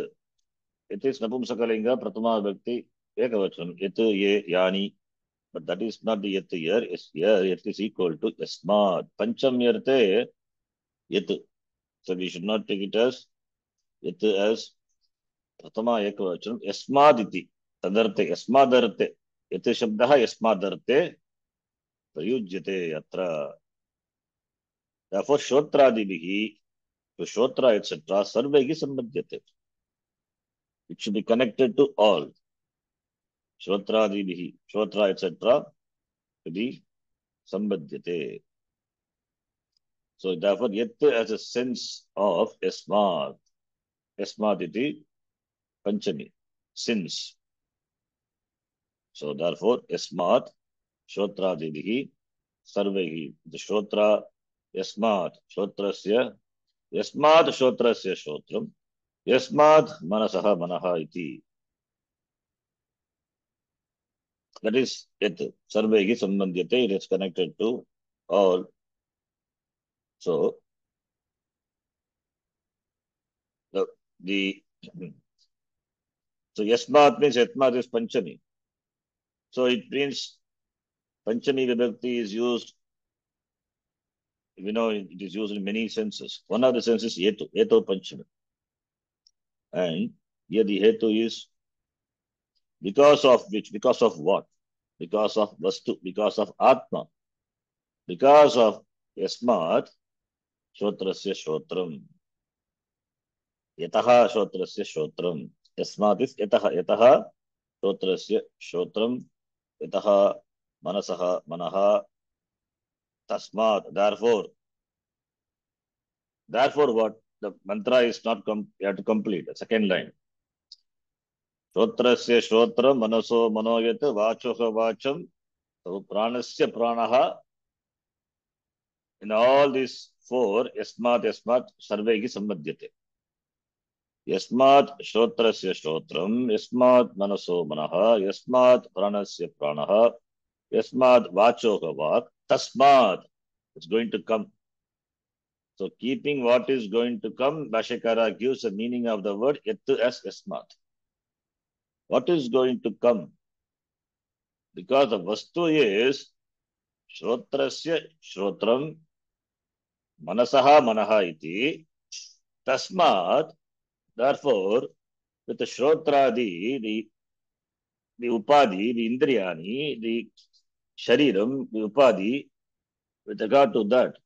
is Napumsakalinga, Pratama Bhakti, Ekavachanam, Yat, Ye, Yani. But that is not the Yat here. Here, Yat is equal to Yasmad. Pancham Yarte, Yat. So we should not take it as Yat as Pratama Ekavachanam, Yasmaditi. Tadarte, Yasmadarte. Yat Shabdaha Yasmadarte, Prayujyate Yatra. Therefore, Shotradibihi, to Shotra, etc., Sarvaihi Sambhadyate. It should be connected to all. Shrotradibihi, Shrotra, etc., to be Sambhadyate. So, therefore, Yat has a sense of Yasmad. Yasmaditi, Panchami, since. So, therefore, Yasmad, Shrotradibihi, Sarvaihi. The Shrotra, Yasmad, Shrotrasya, Yasmad, Shrotrasya, Shrotram. Yasmad Manasaha Manaha iti. That is Yat. Sarvaihi Sambandhyate. It is connected to all. So the so Yasmat means Yatmat is Panchami. So it means Panchami Vibhakti is used. We know it is used in many senses. One of the senses is Yetu, Yetu Panchami. And here the Hetu is because of which, because of what? Because of Vastu, because of Atma, because of Yasmat, Shotrasya Shotram. Yataha Shotrasya Shotram. Yasmat is Yataha Shotrasya Shotram. Yataha Manasaha Manaha Tasmat. Therefore what? The mantra is not you have to complete. The second line. Shotrasya Shotram Manaso Manoyat Vachoha Vacham So pranasya pranaha, in all these four, yasmat sarvegi sambadhyate. Yasmat shrotrasya shrotram, yasmat manaso manaha, yasmat pranasya pranaha, yasmat vachoha vak, tasmat, it's going to come. So keeping what is going to come, Bhashyakara gives the meaning of the word yattu as yasmat. What is going to come? Because the vastu is shrotrasya shrotram, manasaha manaha iti, tasmat, therefore, with the shrotradi, the upadi, the indriyani, the shariram, the upadi, with regard to that,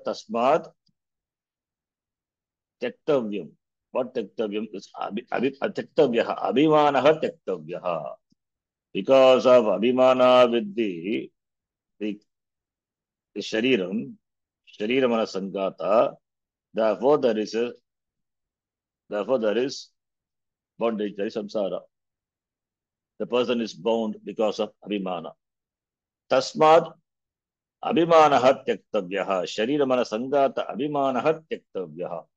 tasmat, tektavyam. What tektavyam is? Tektavyaha, abhimanaha tektavyaha. Because of abhimana with the shariram, shariramana sangata, therefore there is bondage, there is samsara. The person is bound because of abhimana. Tasmat abhimanaha tyaktavyaha. Shariramana sangata abhimanaha tyaktavyaha.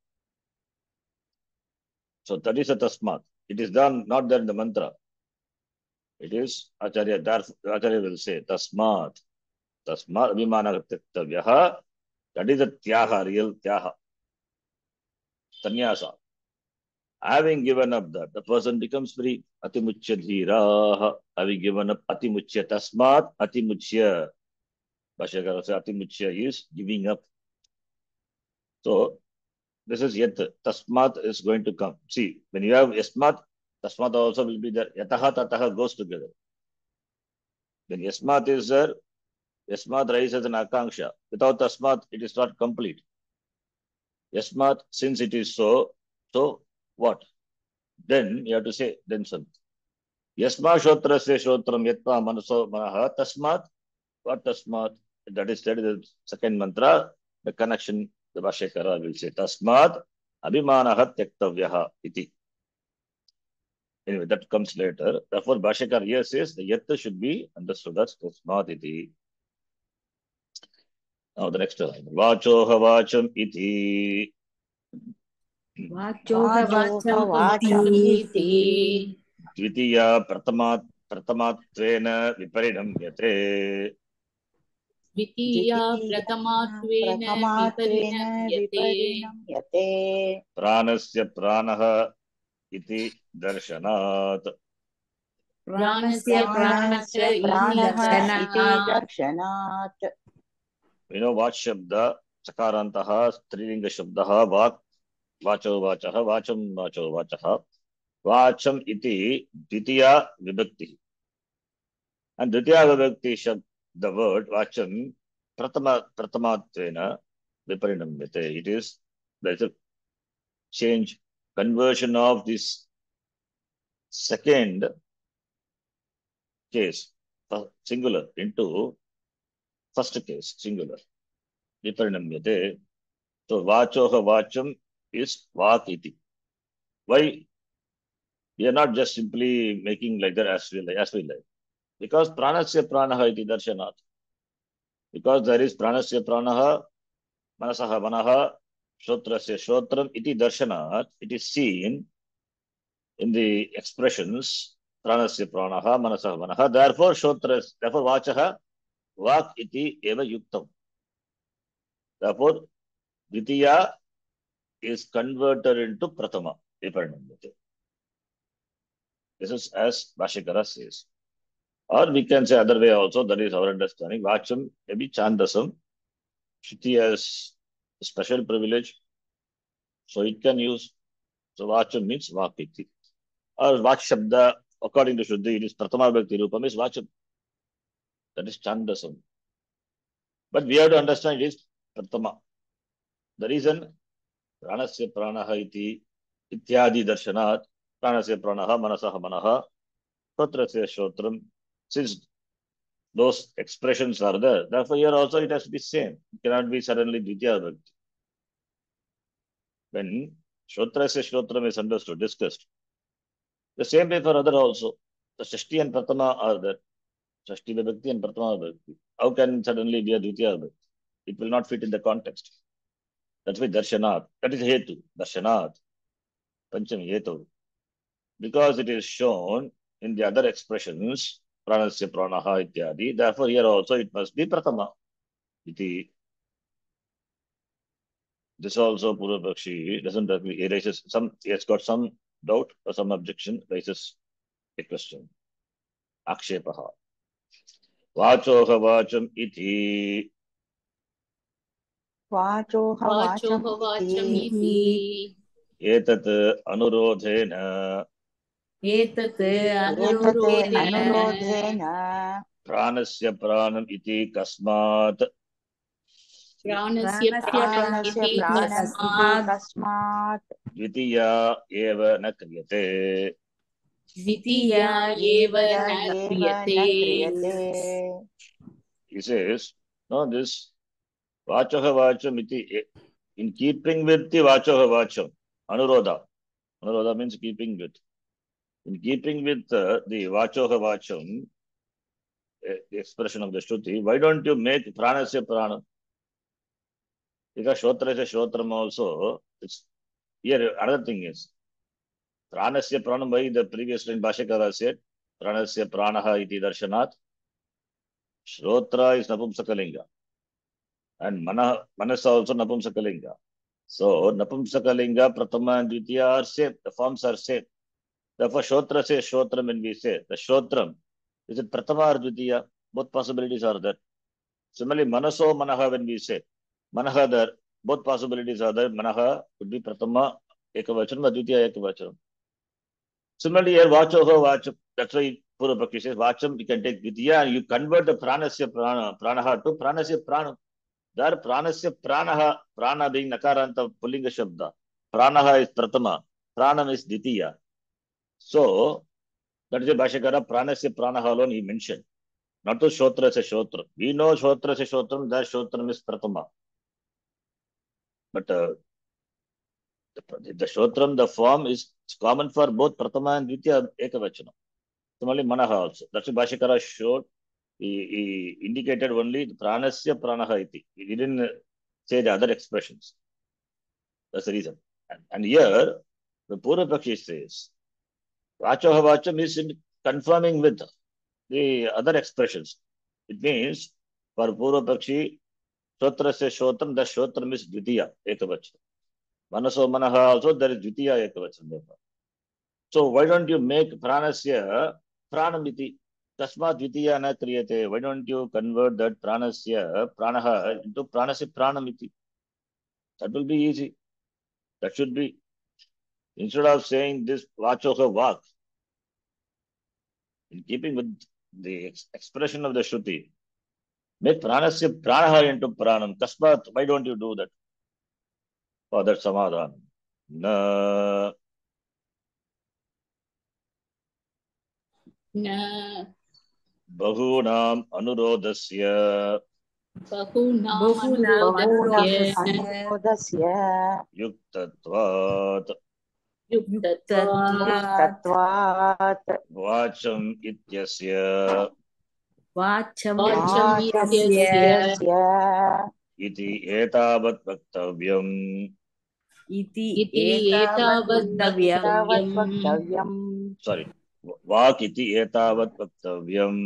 So that is a tasmat. It is done not there in the mantra. It is Acharya will say tasmat. Tasmat abhimanaha tyaktavyaha. That is a tyaha, real tyaha. Sannyasa. Having given up that, the person becomes free. Atimuchya dhiraha. Having given up atimuchya tasmat, atimuchya. Bhashyakara says atimuchya is giving up. So this is yat. Tasmat is going to come. See, when you have yasmat, tasmat also will be there. Yataha tataha goes together. When yasmat is there, yasmat rises an akanksha. Without tasmat, it is not complete. Yasmat, since it is so what? Then you have to say, then something. Yasma shotrasya shrotram yatma manaso manaha tasmat. What tasmat? That is the second mantra. The connection, the Bhashyakara will say tasmat abhimanaha tyaktavyaha iti. Anyway, that comes later. Therefore, Bhashyakara here says the yatta should be understood as tasmat iti. Now the next line. Vachoha vacham iti. Vachoha vacham vacham iti. Dvitiya pratamattvena viparinamyate. Dvitiya pratamattvena viparinamyate. viparinamyate. Pranasya pranaha iti darshanat. Pranasya pranasya iti pranaha iti darshanat. darshanat. We know what shabda, sakarantaha, strilinga shabdaha, vacho vachaha, vacham vacho vachaha. Vacham iti dvitiya vibhakti. And dvitiya vibhakti shabd, the word vacham pratamatvena viparinamyate. It is, there is a change, conversion of this second case, singular, into first case, singular. Viparinamyate. So vachoha vacham is vak iti. Why? We are not just simply making like that as we like. Because pranasya pranaha iti darshanat. Because there is pranasya pranaha, manasaha manaha, shrotrasya shrotram iti darshanat. It is seen in the expressions pranasya pranaha, manasaha manaha. Therefore, vachaha vak iti eva yuktam. Therefore, dvitiya is converted into pratama. Viparinamyate. This is as Bhashyakara says. Or we can say other way also, that is our understanding. Vacham, maybe Chandasam. Shruti has a special privilege. So it can use. So Vacham means Vakiti. Or Vach Shabda, according to Shruti, it is Pratama Bhakti Rupam is Vacham. That is Chandasam. But we have to understand it is Pratama. The reason, Pranasya Pranaha iti ityadi darshanat, Pranasya Pranaha, Manasaha Manaha, Shotrasya Shotram. Since those expressions are there, therefore here also it has to be same. It cannot be suddenly Dvitiya Bhakti. When Shotrasya Shotram is understood, discussed, the same way for other also. So Shashti and Pratama are there. Shashti Vibhakti and Pratama Vibhakti. How can suddenly be a Dvitiya Vibhakti? It will not fit in the context. That's why Darshanat. That is Hetu. Darshanat. Panchami Hetu. Because it is shown in the other expressions, Pranasya Pranaha Ityadi. Therefore, here also it must be Pratama. Iti. This also Purvapakshi doesn't agree. He raises some, he has got some doubt or some objection, raises a question. Akshepaha. Vachoha vacham iti. वाचोह वाचम् इति वाचोहवाचमिति Etat anurodhena एतत् एतत् अनुरोधेन अनुरोधेन pranasya pranam iti kasmat प्राणस्य प्राण प्राणस्य इति प्राणम् इति तस्मात् कस्मात् dvitiya eva na kriyate. द्वितीया एव द्वितीया न एव क्रियते न क्रियते. He says, no, this vachoha vacham iti, in keeping with the vachoha vacham, anurodha. Anurodha means keeping with. In keeping with the vachoha vacham, the expression of the Shruti, why don't you make pranasya prana? Because Shrotrasya Shrotram also, it's here another thing is Pranasya Pranam, why the previous line Bhashakara said Pranasya Pranaha iti darshanat. Shrotra is Napumsakalinga and Manasa also Napumsakalinga. So Napumsakalinga, Pratama and Dvitiya are same, the forms are same. Therefore Shrotra says Shrotram when we say the Shrotram, is it Pratama or Dvitiya? Both possibilities are there. Similarly, Manaso Manaha when we say Manaha there, both possibilities are there. Manaha could be Pratama Ekavachanam or Dvitiya Ekavachanam. Similarly, here Vachoho Vacham. That's why Purvapakshi says Vacham, you can take Vidya and you convert the Pranasya Pranaha to Pranasya Pranam. There Pranasya Pranaha, Prana being Nakaranta Pullinga Shabda. Pranaha is Pratama, Pranam is Ditiya. So that is a Bhashakara, Pranasya Pranaha alone he mentioned. Not to Shotra se Shotra. We know Shotra se Shotram, that Shotram is Pratama. But the Shotram, the form is common for both Pratama and Dvitiya Ekavachana. Similarly, Manaha also. That's why Bhashakara showed, he indicated only the Pranasya Pranaha iti. He didn't say the other expressions. That's the reason. And here, the Purvapakshi says, Vachoha Vacham is confirming with the other expressions. It means, for Purvapakshi, Shotra se Shotram, the Shotram is Dvitiya Ekavachana. Manaso Manaha also, there is Dvitiya Ekavachana. So why don't you make Pranasya Pranamiti? Tasma Dvitiya na kriyate. Why don't you convert that Pranasya Pranaha into Pranasya Pranamiti? That will be easy. That should be. Instead of saying this Vachoha Vak, in keeping with the expression of the Shruti, make Pranasya Pranaha into Pranam. Tasmat, why don't you do that? For that Samadhan. Na. न Bahunam Anurodhasya बहूनाम् बहुनाम् अनुरोधस्य अनुरोधस्य Yuktatvat युक्तत्वात् युक्तत्वात् Vacham Ityasya वाचम् वाचम् वाचम् इत्यस्य इत्यस्य Iti Etavat Vaktavyam. इति इति एतावत् एतावत् वक्तव्यम् तावत् वक्तव्यम् वक्तव्यम् Sorry. Vak iti Etavat Vaktavyam.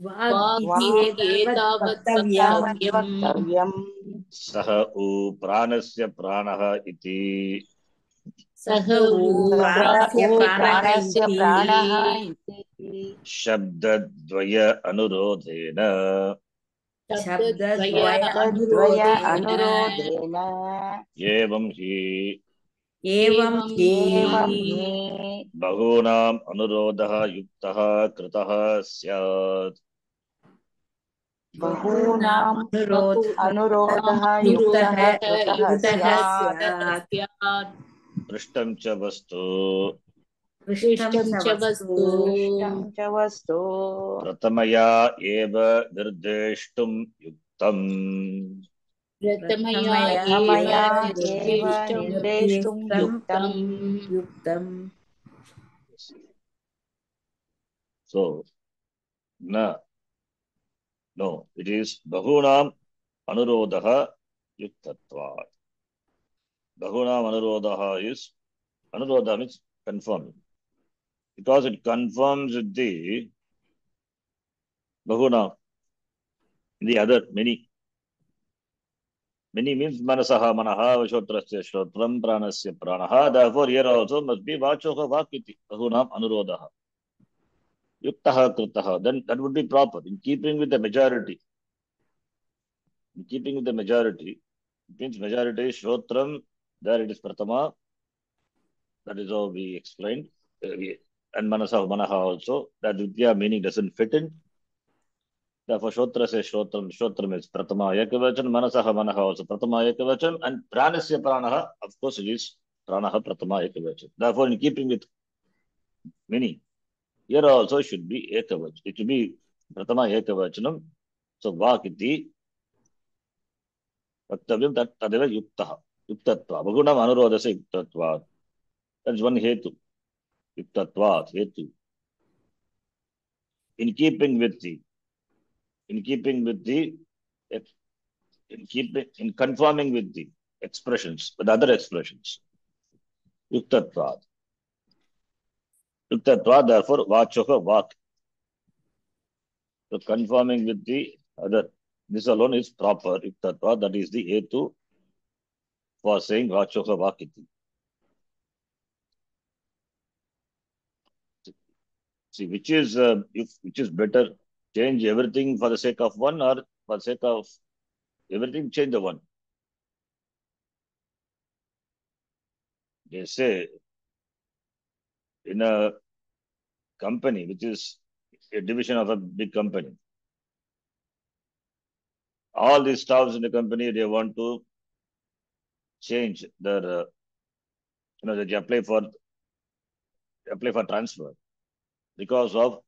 वाक् वाक् इति इति एतावत् एतावत् वक्तव्यम् तावत् वक्तव्यम् वक्तव्यम् Saha u Pranasya Pranaha iti. सः ऊ प्राणस्य प्राणः प्राणस्य इति प्राणः इति Shabdadvaya Anurodhena. शब्दद्वय शब्दद्वय अनुरोधेन अनुरोधेन Evam hi एवं हि एवं हि Bahunam Anurodha Yuktaha Kritaha Syat. बहूनाम् अनुरोधः युक्तः युक्तः कृतः स्यात् स्यात् Prishtam cha vastu. पृष्ठं पृष्ठं च च वस्तु वस्तु पृष्टं च वस्तु Pratamaya eva nirdeshtum yuktam. प्रथमया प्रथमया एव एव निर्दिष्टं निर्देष्टुं निर्दिष्टं युक्तम् युक्तम् युक्तम् So, na, no, it is Bahunam Anurodha Yuktatvat. Bahunam Anurodha is, Anurodha means confirming. Because it confirms the Bahunam, the other many. Many means manasaha manaha, vashotrasya shrotram, pranasya pranaha. Therefore, here also must be vachoha vakiti, bahunam anurodha. Yuktaha kritaha. Then that would be proper, in keeping with the majority. In keeping with the majority, it means majority is shrotram, there it is pratama. That is how we explained. And manasaha manaha also, that vidya meaning doesn't fit in. Therefore, Shotra says Shrotram. Shrotram is Pratama Ekavachan, Manasaha Manaha also Pratama Ekavachan, and Pranasya Pranaha, of course, it is Pranaha Pratama Ekavachan. Therefore, in keeping with many, here also should be Ekavach. It should be Pratama Ekavachanam. So, Vakiti, Vaktavyam Tadeva Yuktaha, Yuktatva. Bhagunam Anurodhasa Yuktatva. That is one Hetu. Yuktatva, Hetu. In keeping with the in conforming with the expressions, with other expressions. Yuktatvad. Yuktatvad, therefore, vachoha vak. So conforming with the other, this alone is proper. Yuktatvad, that is the hetu for saying vachoha vakiti. See, which is better? Change everything for the sake of one, or for the sake of everything, change the one. They say in a company, which is a division of a big company, all the staffs in the company, they want to change their, they apply for transfer because of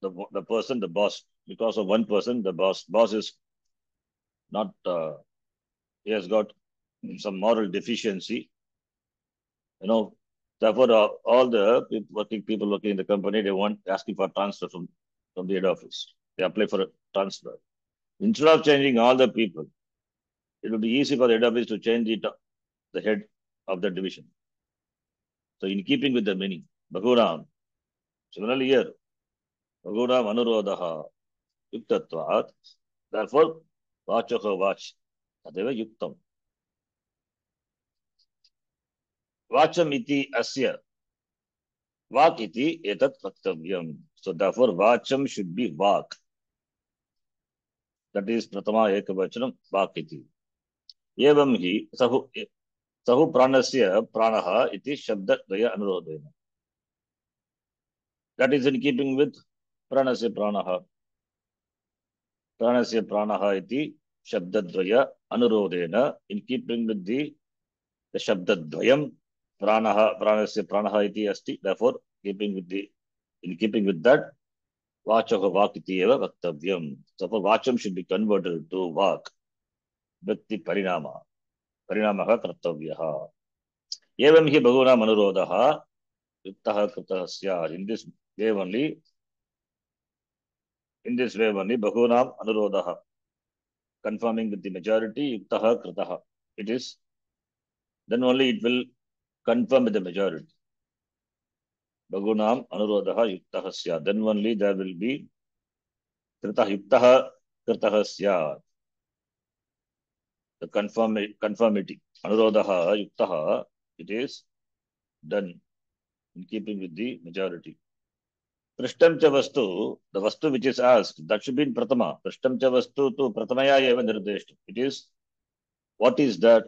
the person, the boss. Because of one person, the boss is not, he has got some moral deficiency. Therefore, all the people working in the company, they want asking for transfer from the head office. They apply for a transfer. Instead of changing all the people, it will be easy for the head office to change the head of the division. So, in keeping with the meaning, Bhagunam, similarly here, Bhagunam Anurodha Yuktatvat, therefore, Vachoha Vach, Tadeva Yuktam. Vacham iti asya. Vak iti etat vaktavyam. So, therefore, Vacham should be Vak. That is Pratama Ekavachanam, Vak iti. Evam hi, sahu pranasya pranaha iti shabda dvaya anurodhena. That is in keeping with pranasya pranaha. Pranasya pranaha iti shabda dvaya anurodhena. In keeping with the shabda dvayam, pranasya pranaha iti asti. Therefore, in keeping with that, vachaha vak iti eva vaktavyam. Therefore, vacham should be converted to vak. Vyakti parinama. Parinamaha kartavyaha. Evam hi bhaguna anurodhaha yuktaha kritaha syad. In this way only, bhaguna anurodhaha, confirming with the majority, yuktaha kritaha. It is, then only it will confirm with the majority. Bhagunam anurodhaha yuktaha syad. Then only there will be yuktaha kritaha syad. The conformity. Anurodhaha yuktaha, it is done in keeping with the majority. Prishtam cha vastu, the vastu which is asked, that should be in Pratama. Prishtam cha vastu to Pratamaya eva nirdeshtam. It is, what is that?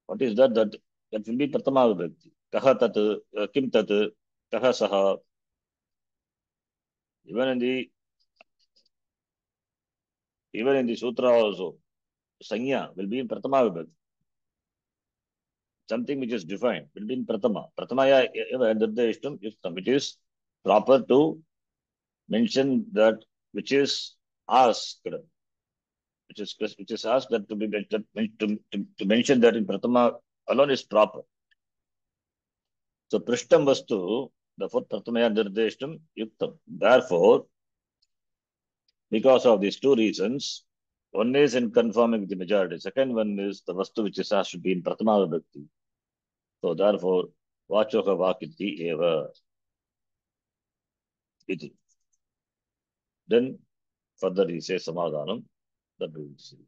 What is that? That will be Pratama vibhakti. Kaha tat, kim tat, kaha saha. Even in the sutra also, Sanya will be in Pratama vibhakti. Something which is defined will be in Pratama. Pratamaya eva nirdeshtam yuktam. It is proper to mention that which is asked, which is asked, that to be to mention that in Pratama alone is proper. So Prishtam Vastu, Therefore, Prathamaya Nirdeshtam Yuktam. Therefore, because of these two reasons, one is in conforming with the majority. Second one is the Vastu which is has to be in Prathama Vibhakti. So therefore, Vachoka Vakiti Eva. Iti. Then further he says Samadhanam. That we will see.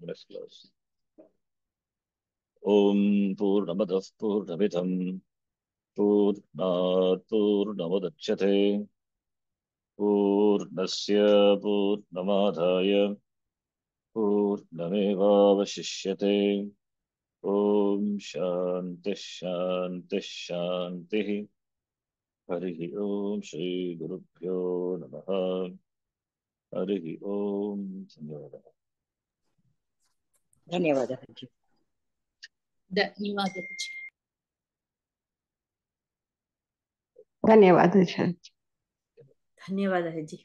Next class. Om Purnamadav Purnamidham Purnat Purnamudachyate Purnasya Purnamadhaya Purnamevavashishyate Om Shanti Shanti Shanti Harihi Om Shri Gurubhyo Namaha Harihi Om Dhanyavadah. ధన్యవాదాలు. ధన్యవాదాలు. ధన్యవాదాలు sir. ధన్యవాదాలు G.